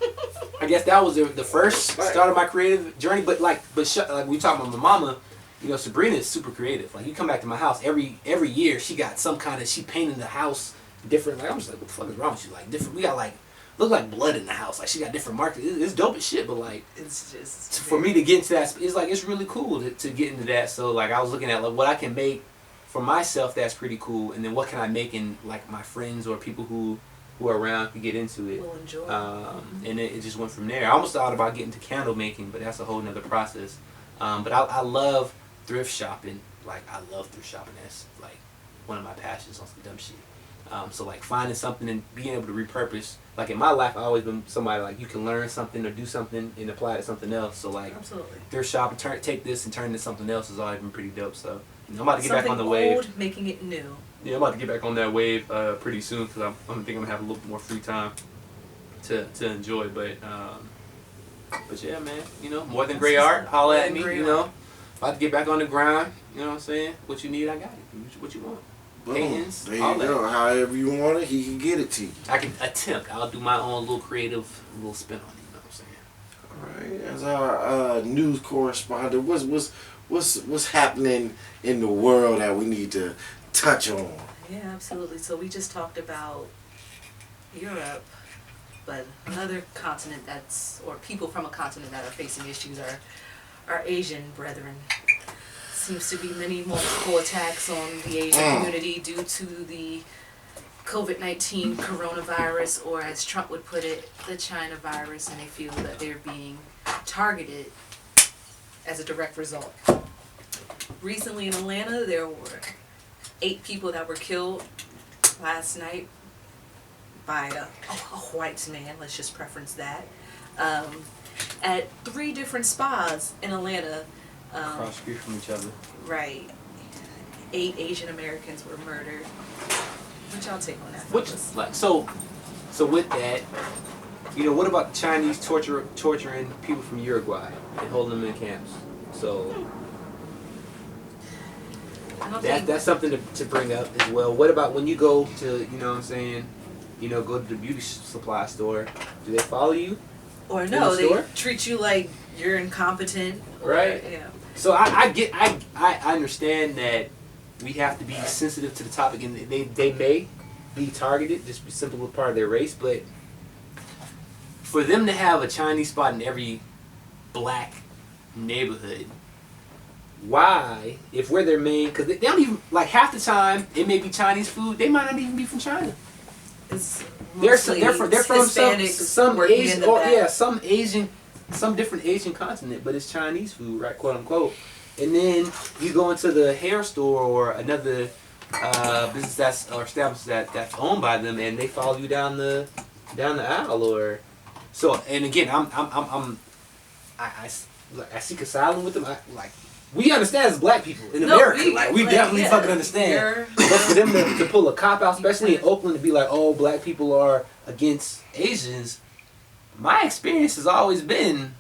I guess that was the first start of my creative journey. But like we talking about my mama, you know, Sabrina is super creative. Like, you come back to my house every year, she got some kind of, she painted the house different. Like, I'm just like, what the fuck is wrong with you? Like, different, we got like, look like blood in the house. Like, she got different markers. It's dope as shit, but like, it's just for me to get into that, it's like, it's really cool to get into that. So like, I was looking at like what I can make for myself that's pretty cool, and then what can I make in like my friends or people who are around can get into it. Will enjoy. And it just went from there. I almost thought about getting to candle making, but that's a whole nother process. But I love thrift shopping. Like, I love thrift shopping. That's like one of my passions on some dumb shit. So like finding something and being able to repurpose. Like, in my life, I've always been somebody like, you can learn something or do something and apply it to something else. So like, absolutely, thrift shopping, take this and turn it into something else has always been pretty dope. So I'm about to get back on the wave. Old, making it new. Yeah, I'm about to get back on that wave pretty soon, because I'm gonna have a little bit more free time to enjoy. But yeah, man, you know, more than great art. Holla at me, you know. About to get back on the grind. You know what I'm saying? What you need, I got it. What you want? Paintings, there you go. that. However you want it, he can get it to you. I can attempt. I'll do my own little creative little spin on it. You know what I'm saying? All right, as our news correspondent, what's happening in the world that we need to touch on? Yeah, absolutely. So we just talked about Europe, but another continent or people from a continent that are facing issues are our Asian brethren. Seems to be many multiple attacks on the Asian community due to the COVID-19 coronavirus, or as Trump would put it, the China virus, and they feel that they're being targeted as a direct result. Recently in Atlanta, there were 8 people that were killed last night by a white man, let's just preference that, at 3 different spas in Atlanta. Cross street from each other. Right. 8 Asian Americans were murdered. What y'all take on that? Which, like, so with that, you know, what about the Chinese torturing people from Uruguay and holding them in camps? So that's something to bring up as well. What about when you go to, you know what I'm saying, you know, go to the beauty supply store? Do they follow you? Or no, they treat you like you're incompetent. Right. Yeah. So I understand that we have to be sensitive to the topic, and they may be targeted just be simple with part of their race, but for them to have a Chinese spot in every black neighborhood, why, if we're their main, because they don't even, like, half the time it may be Chinese food, they might not even be from China. They're from some Asian, or yeah, some different Asian continent, but it's Chinese food, right, quote unquote. And then you go into the hair store or another business that's owned by them, and they follow you down the aisle, or so. And again, I seek asylum with them. We understand as black people in America, we definitely fucking understand. But for them to pull a cop out, especially in Oakland, to be like, oh, black people are against Asians. My experience has always been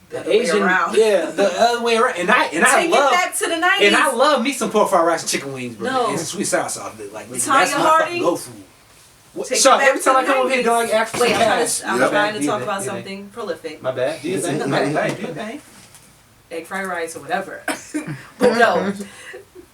the Asian, the other way around. And I love back to the 90s. And I love me some pork fried rice and chicken wings, bro. No. And some sweet sour sauce. Like, that's Tanya my fucking go food. So every time I come over here, do I ask for some cash? I'm trying to talk about something prolific. My bad. Do your thing. Do your thing. Egg fried rice or whatever. But no,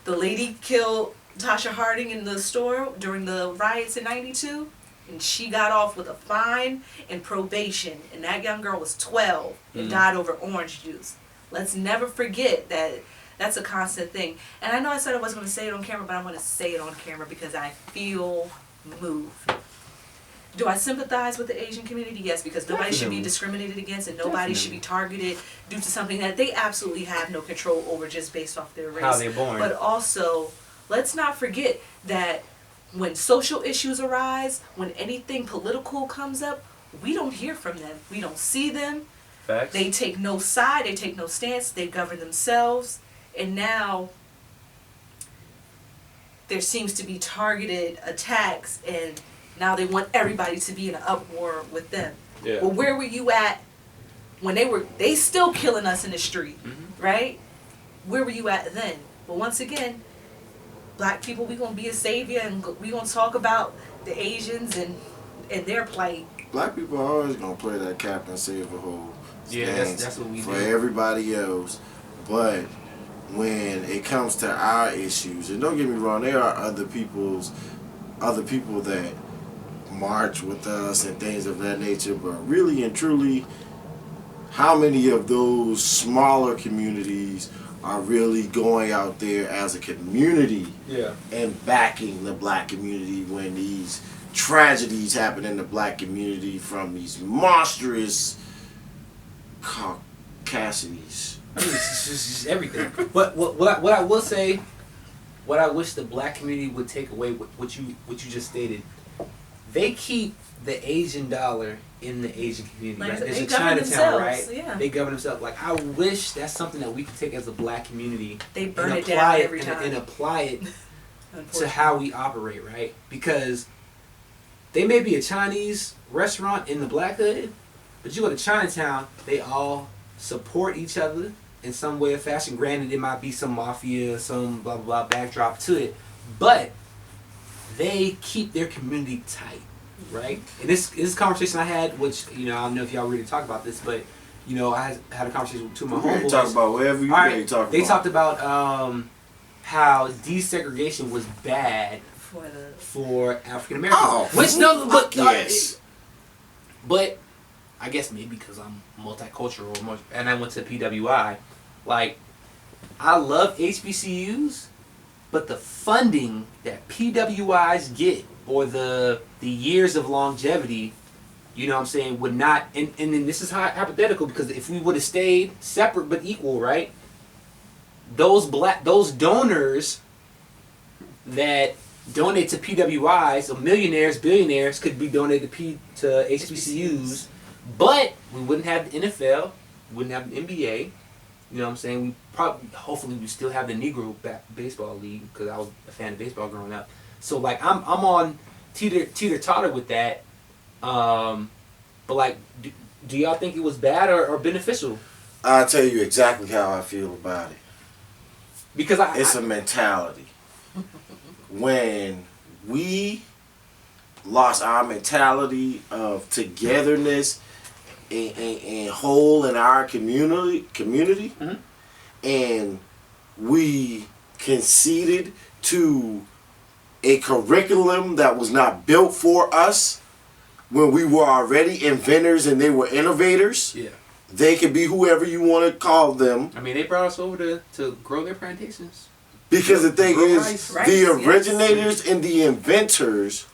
the lady killed Tasha Harding in the store during the riots in '92, and she got off with a fine and probation, and that young girl was 12 and died over orange juice. Let's never forget that. That's a constant thing. And I know I said I wasn't going to say it on camera, but I'm going to say it on camera because I feel moved. Do I sympathize with the Asian community? Yes, because nobody should be discriminated against, and nobody should be targeted due to something that they absolutely have no control over just based off their race. How they're born. But also, let's not forget that when social issues arise, when anything political comes up, we don't hear from them. We don't see them. Facts. They take no side. They take no stance. They govern themselves. And now there seems to be targeted attacks, and now they want everybody to be in an uproar with them. Yeah. Well, where were you at when they still killing us in the street, right? Where were you at then? But once again, black people, we gonna be a savior, and we gonna talk about the Asians and their plight. Black people are always gonna play that Captain Save a Hole. Yeah, that's what we for do. everybody else. But when it comes to our issues, and don't get me wrong, there are other people that march with us and things of that nature, but really and truly, how many of those smaller communities are really going out there as a community and backing the black community when these tragedies happen in the black community from these monstrous Caucasities? I mean, it's just everything. But what I will say, what I wish the black community would take away, what you just stated, they keep the Asian dollar in the Asian community. Like, right? There's they a govern Chinatown, right? Yeah. They govern themselves. Like, I wish that's something that we could take as a black community. They burn and it down every and, time. and apply it to how we operate, right? Because they may be a Chinese restaurant in the black hood, but you go to Chinatown, they all support each other in some way or fashion. Granted, it might be some mafia, some blah blah blah backdrop to it, but they keep their community tight, right? And this conversation I had, which I don't know if y'all really talk about this, but I had a conversation with two of my homeboys. Talk about whatever you right, talk about. They talked about how desegregation was bad for African Americans. Oh, which no, but yes. But I guess maybe because I'm multicultural and I went to PWI, like I love HBCUs, but the funding that PWIs get or the years of longevity, you know what I'm saying, would not, and then this is hypothetical because if we would have stayed separate but equal, right? Those donors that donate to PWIs, so millionaires, billionaires could be donated to HBCUs, but we wouldn't have the NFL, we wouldn't have the NBA. You know what I'm saying? Hopefully we still have the Negro baseball league because I was a fan of baseball growing up. So like I'm on teeter-totter with that. But like, do y'all think it was bad or beneficial? I'll tell you exactly how I feel about it. Because it's a mentality. When we lost our mentality of togetherness and whole in our community, mm-hmm. and we conceded to a curriculum that was not built for us when we were already inventors and they were innovators. Yeah. They could be whoever you want to call them. I mean, they brought us over to grow their plantations. Because the thing is, the originators and the inventors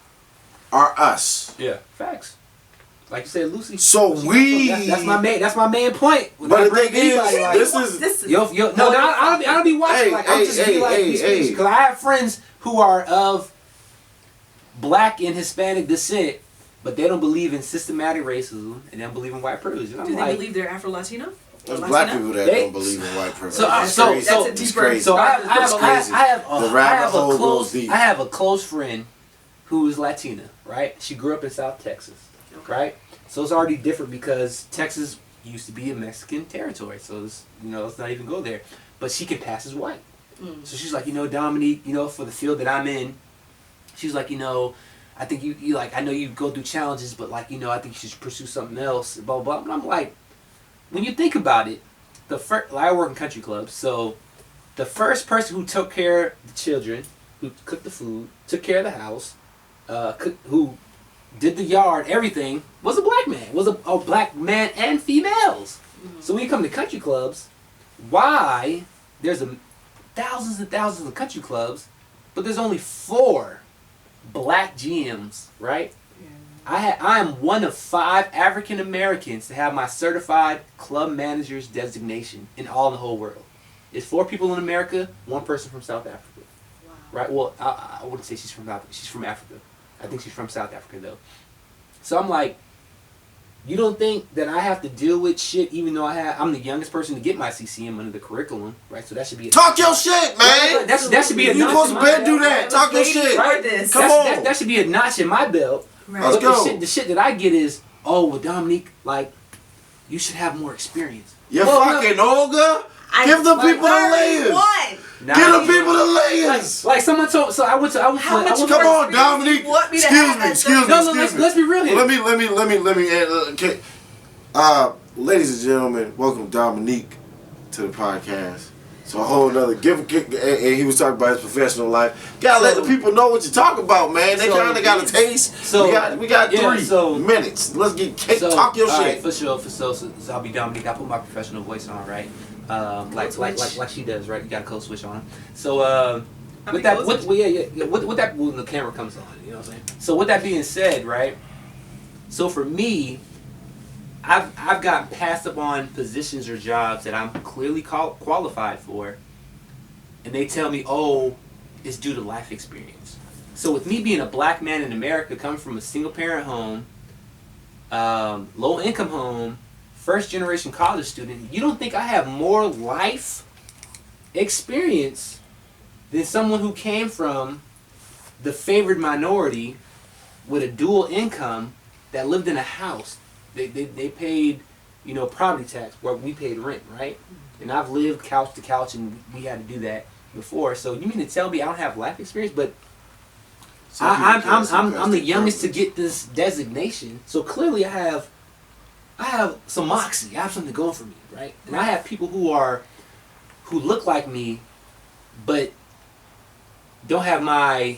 are us. Yeah, facts. Like you said, Lucy. So that's my main point. But the thing is, this is yo. No, I don't be watching. I'm just because I have friends who are of black and Hispanic descent, but they don't believe in systematic racism and they don't believe in white privilege. Do they believe they're Afro-Latino? There's black people that don't believe in white privilege. That's crazy. So I have a close friend who is Latina, right? She grew up in South Texas, right? So it's already different because Texas used to be a Mexican territory, so it's, let's not even go there. But she can pass as white. So she's like, Dominique, for the field that I'm in, she's like, I think you like, I know you go through challenges, but like, I think you should pursue something else, blah, blah, blah. And I'm like, when you think about it, I work in country clubs, so the first person who took care of the children, who cooked the food, took care of the house, who did the yard, everything, was a black man. Was a black man and females. Mm-hmm. So when you come to country clubs, why there's thousands and thousands of country clubs, but there's only 4 black GMs, right? I am one of 5 African Americans to have my certified club manager's designation in the whole world. It's 4 people in America, 1 person from South Africa. Wow. Right? Well, I wouldn't say she's from Africa. I think she's from South Africa though. So I'm like, you don't think that I have to deal with shit even though I'm the youngest person to get my CCM under the curriculum, right? So that should be talk your shit, man. That should be a you supposed to do that. Talk your shit. Right? Come on. That should be a notch in my belt. Right. Let's go. The shit that I get is, Dominique, like, you should have more experience. You fucking Olga. Give the people the layers. Give the people the layers. Like someone told. So I went to. Come on, Dominique. Excuse me. Let's be real here. Let me. Okay. Ladies and gentlemen, welcome Dominique to to the podcast. So a whole nother and he was talking about his professional life. Gotta let the people know what you talk about, man. They kind of got a taste. So we got 3 minutes. Let's talk your shit. Right, for sure. So I'll be Dominique. I put my professional voice on, right? Like she does, right? You got a code switch on. So when the camera comes on, you know what I'm saying? So with that being said, right? So for me, I've gotten passed up on positions or jobs that I'm clearly qualified for, and they tell me, oh, it's due to life experience. So with me being a black man in America, coming from a single parent home, low income home, first generation college student, you don't think I have more life experience than someone who came from the favored minority with a dual income that lived in a house? They paid, property tax where we paid rent, right? And I've lived couch to couch, and we had to do that before. So you mean to tell me I don't have life experience? But I'm the youngest to get this designation. So clearly I have some moxie. I have something going for me, right? And I have people who look like me, but don't have my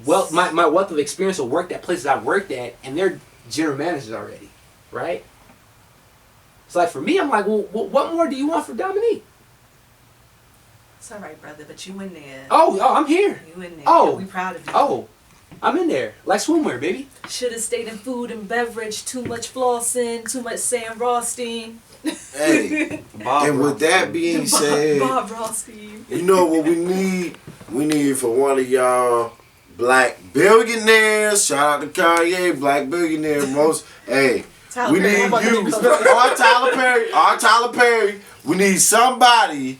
wealth of experience or work at places I've worked at, and they're general managers already, right? So like for me, I'm like, well, what more do you want from Dominique? It's all right, brother, but you in there. Oh, I'm here. You in there. Oh, we proud of you. Oh, I'm in there. Like swimwear, baby. Should have stayed in food and beverage. Too much flossing. Too much Sam Rothstein. Hey, and with that being said, Bob Rothstein. You know what we need? We need for one of y'all black billionaires. Shout out to Kanye, black billionaire. Hey, we need you. Our Tyler Perry. We need somebody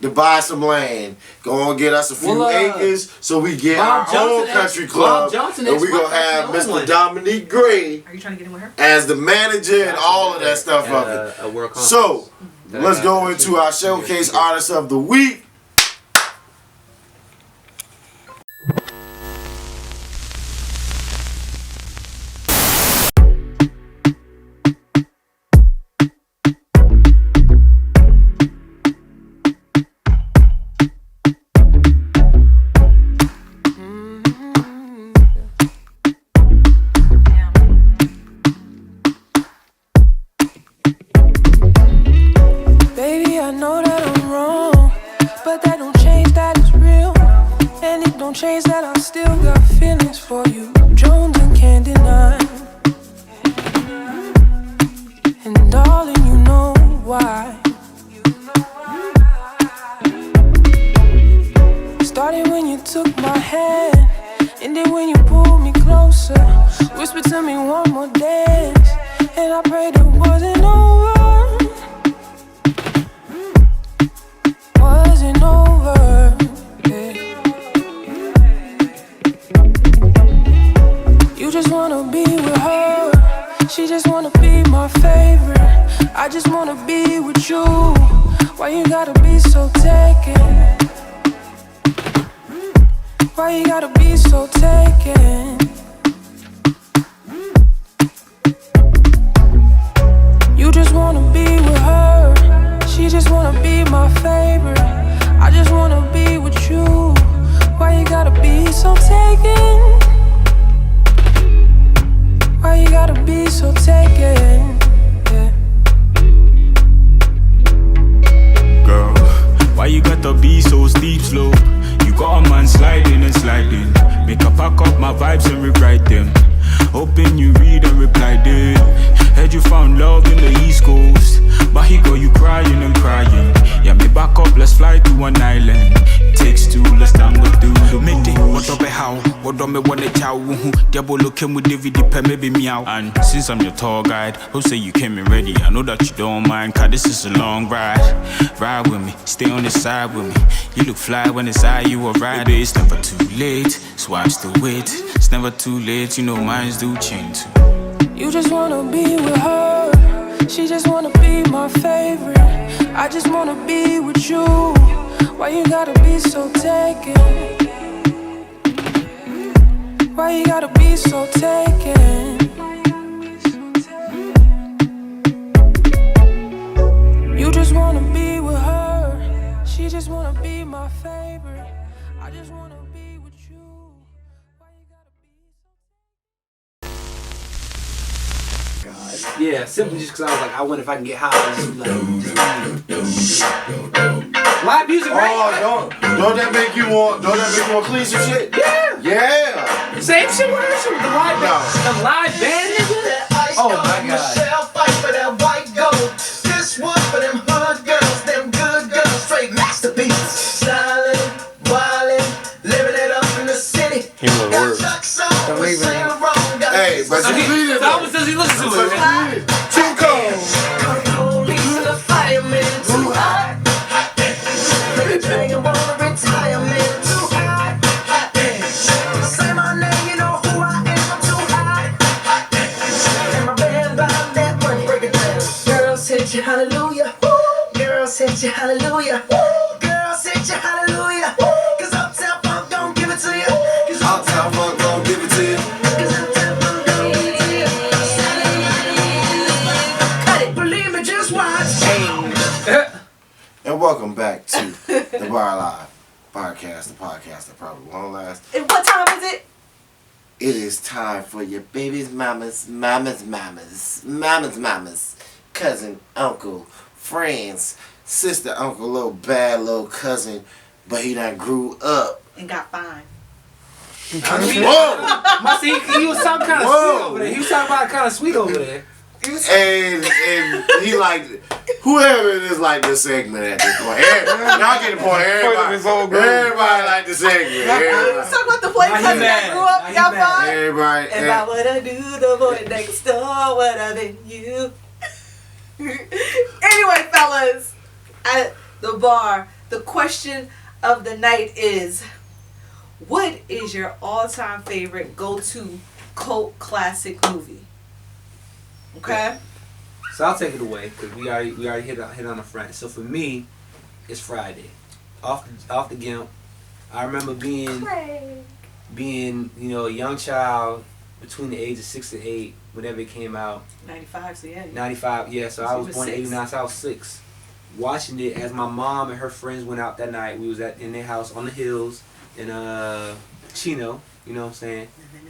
to buy some land. Go and get us a few acres so we get our own country club. And we gonna have Mr. Dominique Gray. Are you trying to get in with her? As the manager and all of that stuff of it. So let's go into our showcase artist of the week. Change that, I still got feelings for you. Jones and can't deny. And darling, you know why. Started when you took my hand, ended when you pulled me closer. Whispered to me one more dance, and I prayed it wasn't over. Wasn't over. You just wanna be with her, she just wanna be my favorite. I just wanna be with you, why you gotta be so taken? Why you gotta be so taken? You just wanna be with her, she just wanna be my favorite. I just wanna be with you, why you gotta be so taken? Why you gotta be so taken? Yeah. Girl, why you gotta be so steep slow? You got a man sliding and sliding. Make a pack up my vibes and rewrite them. Hoping you read and reply them. Heard you found love in the East Coast, but he got you crying and crying. Yeah, me back up, let's fly to one island. Takes two, let's tango through the midday. What up, how? What do me wanna chow? Diabolo came with DVD, maybe meow. And since I'm your tour guide, hope say you came in ready. I know that you don't mind, cause this is a long ride. Ride with me, stay on the side with me. You look fly when it's I, you a ride. Baby, it's never too late, so I still wait. It's never too late, you know minds do change too. You just wanna be with her, she just wanna be my favorite. I just wanna be with you, why you gotta be so taken? Why you gotta be so taken? You just wanna be with just wanna be my favorite. I just wanna be with you. Why you gotta be so Yeah, simply just because I was like, I wonder if I can get high and just be like, live music, right? Oh, don't that make you want clean some shit? Yeah. Yeah. Same shit with her. The live band, the live band nigga. Oh my god. Fight for that white gold. This one for them hood girls, them good girls, straight masterpieces. Stylin', wildin', living it up in the city. He was worse. Hey, but you need it. How does he listen to it? Too cold. Police and the firemen, too hot. Baby, bang, I wanna retire, man, too hot. Say my name, you know who I am, I'm too hot. And my band bottom that money, break it down. Girls hit you, hallelujah. Girls hit you, hallelujah. Girls hit you, hallelujah. Cause Uptown Funk don't give it to you. Cause Uptown Funk don't give it to you. Cause Uptown Funk don't give it to you. Cut it, believe me, just watch. And welcome back to the Bar Live Barcast, the podcast that probably won't last. And what time is it? It is time for your baby's mamas, cousin, uncle, friends, sister, uncle, little bad little cousin, but he done grew up. And got fine. Whoa! My see, he was something kind of Whoa. sweet over there. He was talking about kind of sweet over there. And he like whoever it is like this segment at this point. Y'all get the point. Everybody like the segment. Let's Everybody. talk about the boy cousin that grew up, got fine. Everybody. And I wanna do the boy next door, what I've been you. Anyway, fellas, at the bar, the question of the night is, what is your all-time favorite go-to cult classic movie? Okay? So I'll take it away because we already hit on the front. So for me, it's Friday. Off the gimp. I remember being a young child between the ages of 6 to 8 whenever it came out. 95, so yeah. 95, yeah. So I was born in 6. 89, so I was 6. Watching it as my mom and her friends went out that night. We was in their house on the hills in Chino. You know what I'm saying?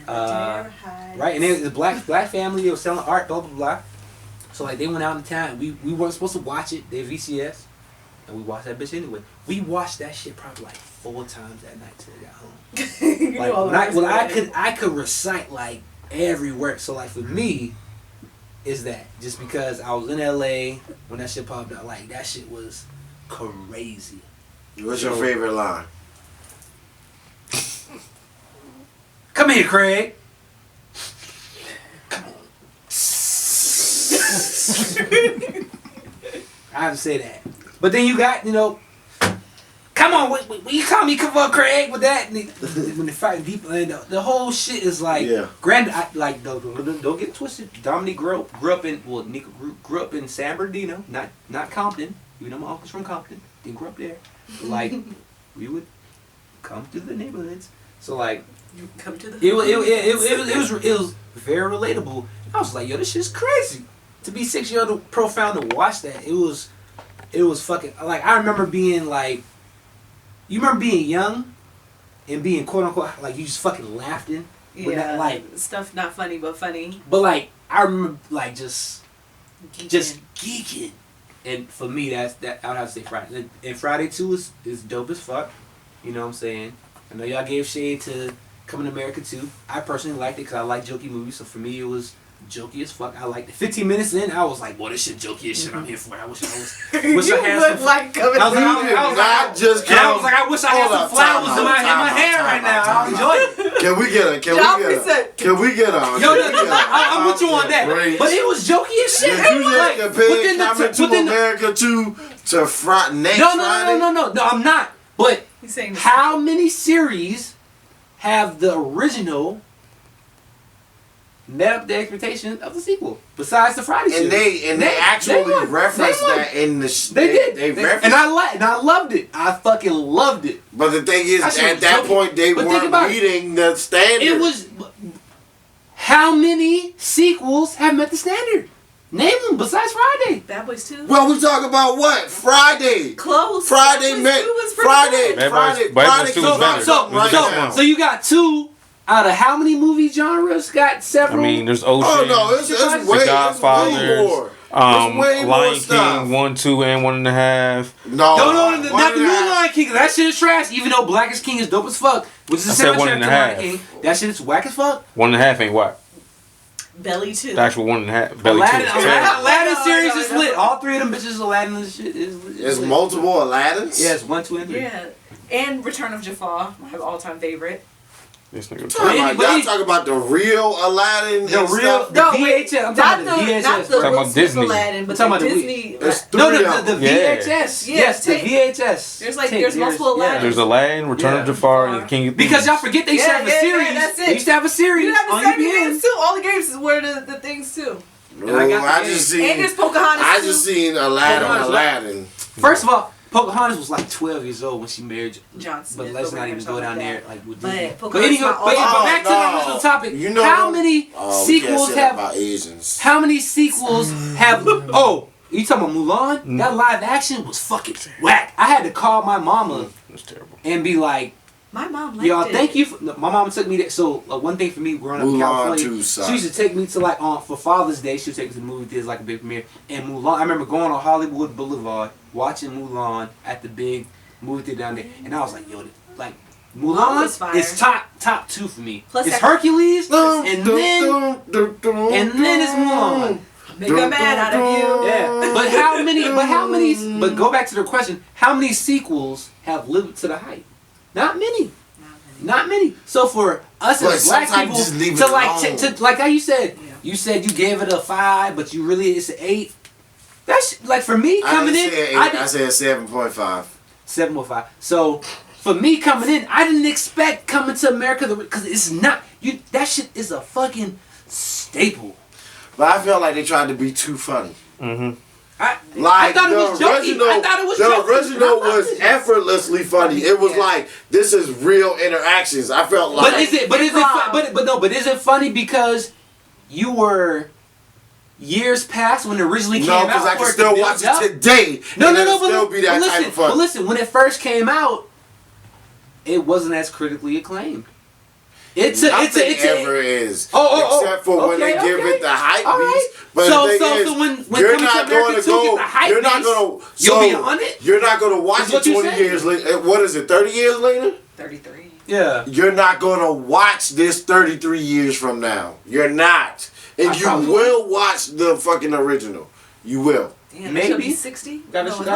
Right, and it was a black family. They were selling art, blah blah blah. So like they went out in town. We weren't supposed to watch it. They VCS, and we watched that bitch anyway. We watched that shit probably like 4 times that night till we got home. I could recite like every word. So like for me, is that just because I was in LA when that shit popped out? Like that shit was crazy. What's your favorite line? Come here, Craig. Come on. I have to say that. But then you got, come on, when you call me come on, Craig, with that, when they fight deep, and the whole shit is like, don't get twisted. Dominique grew up in, Niko grew up in San Bernardino, not Compton. You know my uncle's from Compton. Didn't grow up there. But, like, we would come through the neighborhoods. So like, you come to the it was very relatable. I was like, yo, this shit's crazy. To be 6 years old, profound to watch that, it was fucking like I remember being like, you remember being young and being quote unquote like you just fucking laughing. Yeah, that, like stuff not funny but funny. But like I remember like just geeking. And for me, that I would have to say Friday. And Friday 2 is dope as fuck. You know what I'm saying? I know y'all gave shade to Coming to America 2. I personally liked it because I like jokey movies. So for me, it was jokey as fuck. I liked it. 15 minutes in, I was like, boy, this shit jokey as shit. I'm here for it. I wish I had some. Like Coming to America. I was like, I wish I had some flowers in my hair right now. I'll enjoy it. Can we get her? Can we get her? Yo, I'm with you on that. But it was jokey as shit. Did you just compare Coming to America 2 to Friday? No, I'm not. But how many series have the original met up the expectations of the sequel besides the Friday series? And they actually referenced that in the. They did. They referenced, and I loved it. I fucking loved it. But the thing is, at that point, they weren't meeting the standard. It was. How many sequels have met the standard? Name them besides Friday. Bad Boys 2. Well, we talk about what? Friday. Close. Friday met. Friday Bad Boys 2 is better. So you got 2 out of how many movie genres? Got several. I mean, there's Ocean. Oh no, it's way, The Godfathers. more. Lion King 1, 2, and 1.5. No, not the new Lion King. That shit is trash. Even though Black is King is dope as fuck, which is a soundtrack to Lion King. That shit is whack as fuck. 1.5 ain't whack. Belly 2. The actual 1.5. Belly 2. Aladdin series is lit. All 3 of them bitches Aladdin and shit is lit. There's multiple Aladdins? Yeah, it's 1, 2, and 3. Yeah. And Return of Jafar, my all-time favorite. This nigga y'all talk about the real Aladdin and stuff? The VHS. I'm talking about the VHS. Not the talking about Disney. Aladdin, but I'm the talking about Disney. The VHS. Yes, the VHS. There's multiple Aladdin. There's Aladdin, Return of Jafar, and King of Thieves. Because y'all forget they used to have a series. That's it. They used to have a series You have on the same UPN. games too. All the games were the things too. No, I just seen. And there's Pocahontas. I just seen Aladdin. First of all, Pocahontas was like 12 years old when she married John Smith. But let's not even go down there. Like, with Disney. But anyway, back to the original topic. You know, how many sequels have? About Asians. How many sequels have? Oh, you talking about Mulan? That live action was fucking whack. I had to call my mama. That's terrible. And be like, my mom liked y'all, it. thank you. My mom took me there. So one thing for me growing up in California, she used to take me to like for Father's Day. She would take me to the movie theaters like a big premiere. And Mulan, I remember going on Hollywood Boulevard watching Mulan at the big movie theater down there, and I was like, yo, like Mulan is top 2 for me. Plus it's Hercules, and then it's Mulan. Make a man out of you. Yeah, but how many? But go back to the question: how many sequels have lived to the hype? Not many. Not many. So for us as black people to like how you said, you gave it a 5, but you really it's an 8. That's like for me coming in. I said 7.5. 7.5. So for me coming in, I didn't expect Coming to America because it's not you. That shit is a fucking staple. But I felt like they tried to be too funny. Mm-hmm. I thought it was joking. The original was effortlessly funny. It was like this is real interactions. I felt like. But is it funny because you were years past when it originally came out? No, because I can still watch it today. No, still be that type of fun. But listen, when it first came out, it wasn't as critically acclaimed. Nothing ever is. Except for when they give it the hype beast. But the thing is, when you're not going to go. You're not going to. You'll be on it. You're not going to watch it 20 years later. What is it? 30 years later? 33. Yeah. You're not going to watch this 33 years from now. You're not, and you will watch the fucking original. You will. Damn, maybe 60. Gotta show the.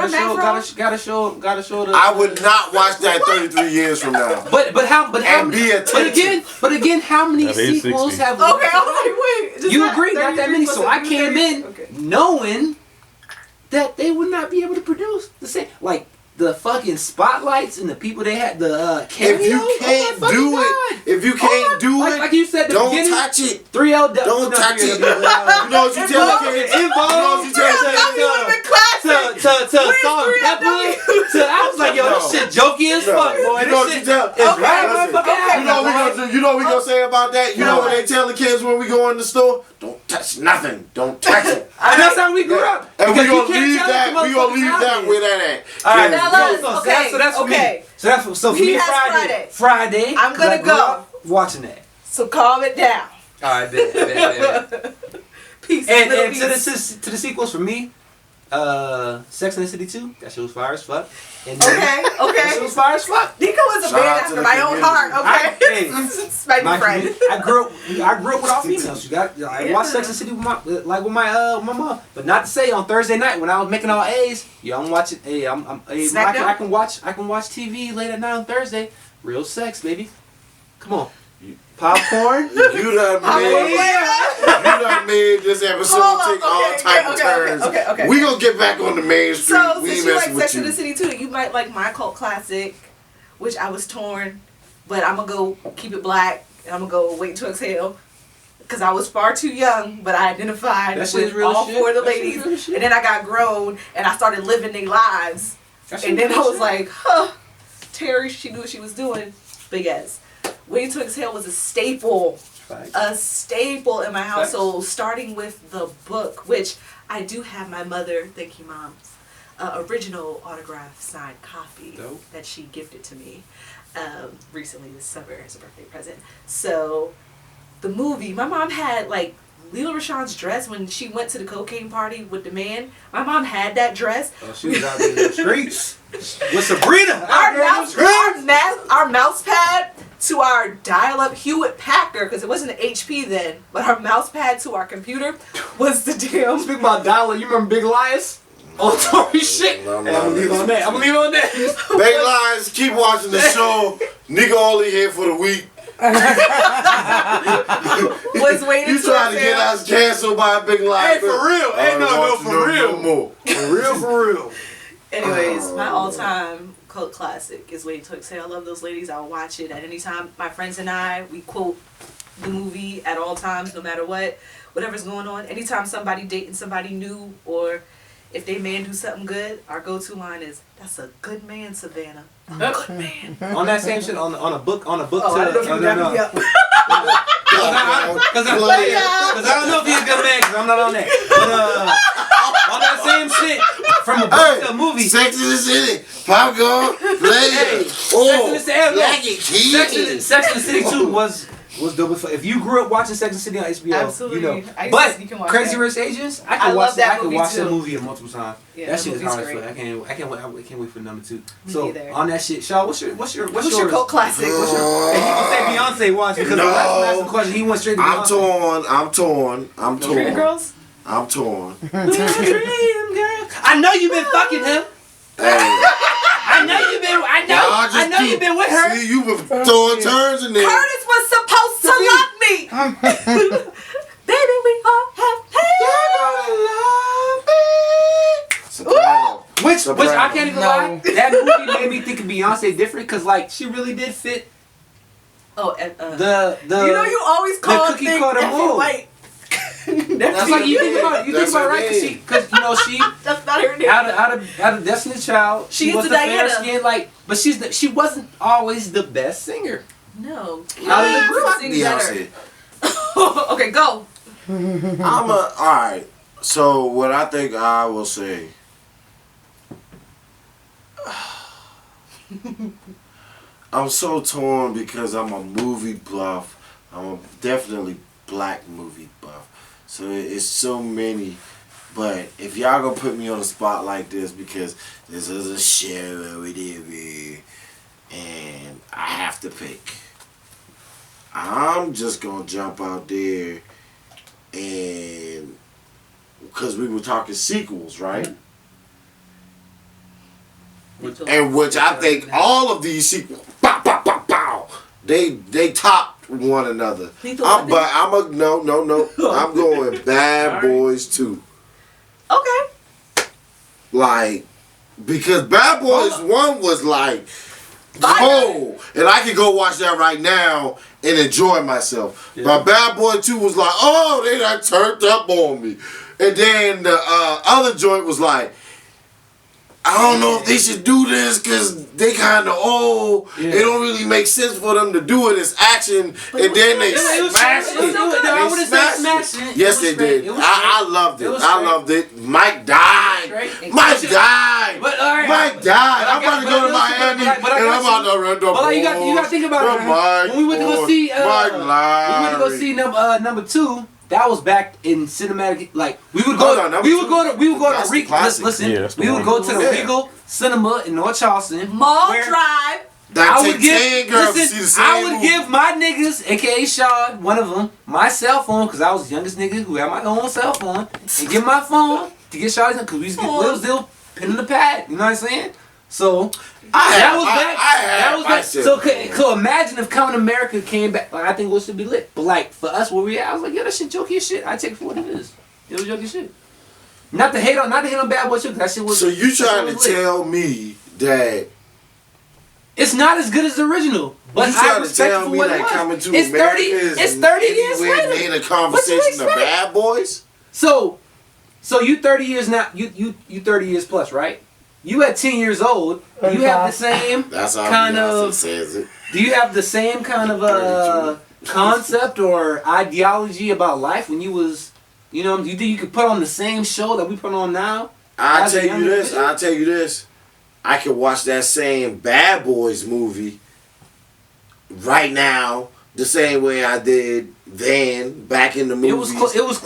I would not watch that 33 years from now. But again, how many sequels have? Okay, I'm like, wait. You agree? Not that many. So I came in knowing that they would not be able to produce the same, like the fucking spotlights and the people they had, the cameos. If you can't do it, like you said, don't touch it. 3L. Don't touch it. You know what you tell the kids? You know what you tell the kids? To Salt and Pepper. I was like, yo, this shit jokey as fuck, boy. You know what you tell? You know what we gonna say about that? You know what they tell the kids when we go in the store? Don't touch nothing. Don't touch it. And that's how we grew up. And we gonna leave that. We gonna leave that where that at. All right. So that's for me. So for me, Friday. I'm gonna go watching that. So calm it down. All right, bet. Peace. And to the sequels for me, Sex and the City 2. That shit was fire as fuck. And Okay. That shit was fire as fuck. Niko was a man after my own heart. Okay. My friend. I grew up with all females. I watched Sex and the City with my mom. But not to say on Thursday night when I was making all A's, I'm watching. Hey, I can watch TV late at night on Thursday. Real sex, baby. Come on. Popcorn. You done made this episode take all type of turns. Okay. We gonna get back on the main street. So we since ain't you like messing with Sex you. and the City too, you might like my cult classic, which I was torn, but I'm gonna go keep it black and I'm gonna go Wait to Exhale. Because I was far too young, but I identified with all 4 of the ladies. And then I got grown and I started living their lives. And then I was like, Terry, she knew what she was doing. But yes, Wait to Exhale was a staple. A staple in my household, starting with the book, which I do have my mother, thank you, Mom, original autograph signed copy Dope. that she gifted to me recently this summer as a birthday present. So the movie, my mom had like Lila Rashawn's dress when she went to the cocaine party with the man. My mom had that dress. Oh, she was out there in the streets with Sabrina. Our mouse pad to our dial-up Hewitt Packard, because it wasn't an HP then, but our mouse pad to our computer was the damn. Speaking about dial-up, you remember Big Liars? Oh, Tory shit. No, I'm gonna leave on that. I'm gonna leave on that. Big Lions, keep watching the show. Niko only here for the week. Was waiting You trying to get us canceled by a Big Lion? Hey, for real. Hey, no, for real. No more. For real. Anyways, my all-time cult classic is Waiting to Exhale. I love those ladies. I'll watch it at any time. My friends and I, we quote the movie at all times, no matter what, whatever's going on. Anytime somebody dating somebody new, or if they man do something good, our go-to line is, "That's a good man, Savannah. A good man." On that same shit, on a book. Oh, I don't know if you got me up. Because I don't know if he's a good man, because I'm not on that. But on that same shit, from a book to a movie. Sex in the City, popcorn, play. Sex in the City 2 was dope. If you grew up watching Sex and the City on HBO, Absolutely. you know. You can watch Crazy that. Rich Asians, I I can love watch that that. I can movie watch too. that movie multiple times. Yeah, that shit is movie's hard as great. fuck. I can't wait for number 2. Me So neither. on that shit, Shaw, what's your What's your yours? cult classic? And you can say Beyonce once because the last asked the question, he went straight to Beyonce. I'm torn. Dream Girls? I'm torn. I know you've been fucking him. Hey. I know you've been with her. See, you been throwing turns in there. Curtis was supposed to love me. Baby, we all have Soprano. Which I Soprano. can't even lie. That movie made me think of Beyonce different because like she really did fit Oh, the you know you always call cookie things cutter Effie mold. White. That's like you think about right because you know she That's not her name. out of Destiny's Child. She is was the the fair Diana. skin but she wasn't always the best singer. No. Out of the group, Fuck Sing better. Beyonce. Okay, go. Alright. So what I think I will say. I'm so torn because I'm a movie buff. I'm definitely black movie buff. So it's so many. But if y'all gonna put me on a spot like this because this is a show or whatever, and I have to pick, I'm just gonna jump out there and because we were talking sequels, right? And which I think all of these sequels, pow, pow, pow, pow, they topped one another. I'm going Bad Boys 2. Okay. Like, because Bad Boys 1 was like, oh, and I can go watch that right now and enjoy myself. Yeah. But Bad Boy 2 was like, oh, they done turned up on me. And then the other joint was like, I don't know if they should do this because they kind of old. Yeah. It don't really make sense for them to do it as action. And then they smash it. I wouldn't say smash it. Yes, they did. I loved it. I loved it. Mike died. Mike died. But all right, Mike died. I'm about to go to Miami and I'm about to run the But like, you got to think about it. When we went to go see number 2. That was back in cinematic. Like we would go. We would go to Regal. Listen, we would go to the Regal Cinema in North Charleston. Mall Drive. I would give my niggas, aka Sean, one of them, my cell phone because I was the youngest nigga who had my own cell phone, and give my phone to get Sean because we was still pinning the pad. You know what I'm saying? So. That was back. So imagine if Coming America came back. Like I think it should be lit. But like for us, where we at, I was like, yo, that shit jokey as shit. I take it for what it is. It was jokey shit. Not to hate on Bad Boy Shit. That shit was. So you trying to tell me that it's not as good as the original? But you I trying to respect tell it for me what that it was. Coming to It's America 30. is It's 30 years later. in a conversation of Bad Boys? So you 30 years now. You 30 years plus, right? You at 10 years old, you have the same That's how kind Beyonce of. says it. Do you have the same kind of concept or ideology about life when you was, you know? Do you think you could put on the same show that we put on now? I'll tell you this. I can watch that same Bad Boys movie right now the same way I did then back in the movies. It was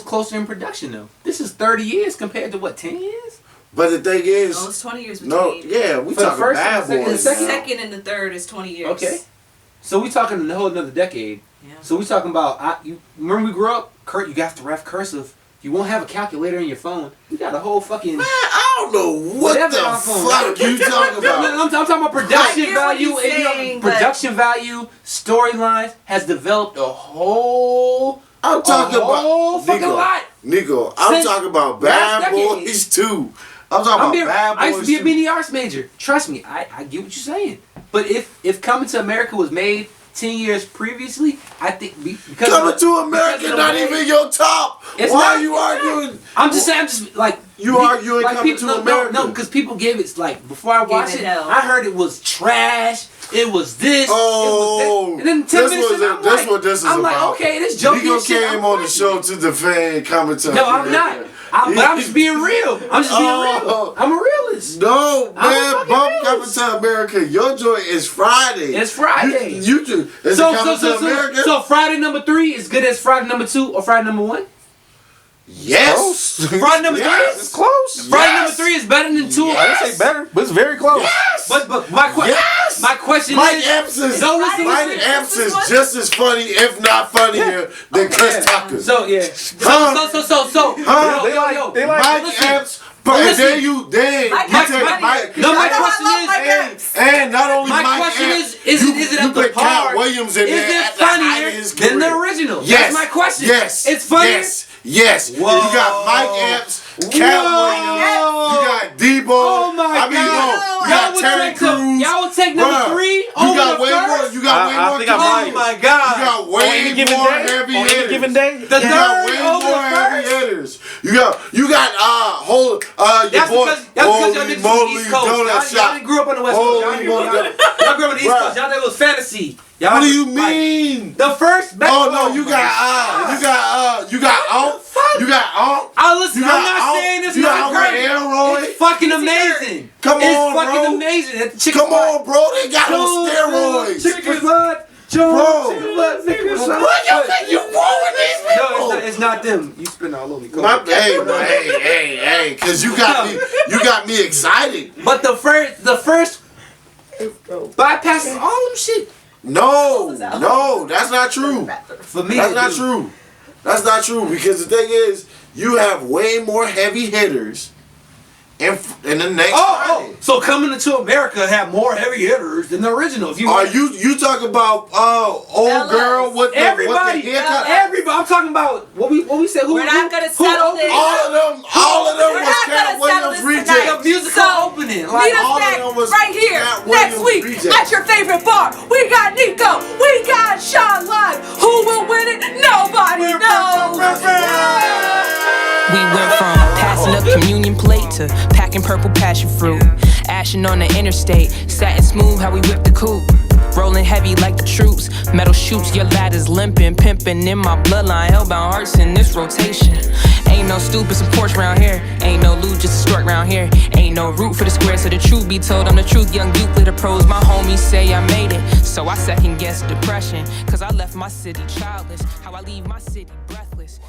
closer in production though. This is 30 years compared to what, 10 years? But the thing is, no, it's 20 years between. We talking Bad Boys. The second and the third is 20 years. Okay. So we talking a whole another decade. Yeah. So we talking about you remember we grew up, Kurt, you got to ref cursive. You won't have a calculator in your phone. You got a whole fucking... Man, I don't know what the fuck you talking about. I'm talking about production value. Production value, storylines has developed a whole... I'm talking about... fucking lot. Niko, I'm talking about Bad Boys 2. I'm talking about Bad Boys 2. I used to be a media arts major. Trust me, I get what you're saying. But if Coming to America was made 10 years previously, I think because Coming to America not even your top. Why are you arguing? I'm just like you arguing like Coming to America. No, because people gave it like before I watched it, I heard it was trash. It was this. Oh, it was that. And then 10 minutes in, that's what this is about. I'm like, okay, this joking Niko shit. came on the show to defend Coming to America. No, I'm not. But I'm just being real. I'm just being real. I'm a realist. No, man, bump Coming to America. Your joint is Friday. It's Friday. You do. So Friday number 3 is good as Friday number 2 or Friday number 1? Yes. Friday number 3 is close. Friday number 3 is better than 2. I didn't say better, but it's very close. Yes. But my question Mike is... Epps is just as funny, if not funnier, than Chris Tucker. So, yeah. Mike Epps... And then you and not only my Mike question Epps, is it up to par? Cat Williams in there at the height of his career. Than the original? Yes. That's my question. Yes. It's funny. Yes. Whoa. You got Mike Epps, Cat Williams, you got Debo. Oh my God. You got Terry Crews. Y'all would take number 3 over You got the way first? more. You got way more. Oh my God. You got way more heavy hitters. On any given day? The You got third way over more the heavy first? hitters. You got your boy That's because y'all niggas from the East Coast. Y'all didn't grew up on the West Coast. Y'all grew up on the East Coast. Y'all think it was fantasy. What do you mean? The first. You got Listen, I'm not saying it's not great. It's fucking amazing. Come on, bro. It's fucking amazing. Come on, bro. They got on steroids. Chicken blood. Bro, you wrong with these people? No, it's not them. You spin all over me. Hey, because you got me excited. But the first bypasses all them shit. No, that's not true. For me, that's not true. That's not true because the thing is, you have way more heavy hitters in the next Friday. So Coming to America have more heavy hitters than the original. Are you talking about old girl with the haircut? Everybody. I'm talking about what we said. We're not gonna settle this. All of them was Cat Williams rejects. The musical opening. Meet us back right here next week at your favorite bar. We got Niko. We got SHAADLIVE. Who will win it? Nobody knows. We went from passing up communion plate to packing purple passion fruit. Ashing on the interstate, satin smooth how we whipped the coupe. Rolling heavy like the troops, metal shoots, your ladder's limping, pimping in my bloodline, hellbound hearts in this rotation. Ain't no stupid support round here, ain't no loot, just a stork round here. Ain't no root for the square, so the truth be told, I'm the truth, young Duke with the pros. My homies say I made it, so I second guess depression, cause I left my city childless, how I leave my city breathless.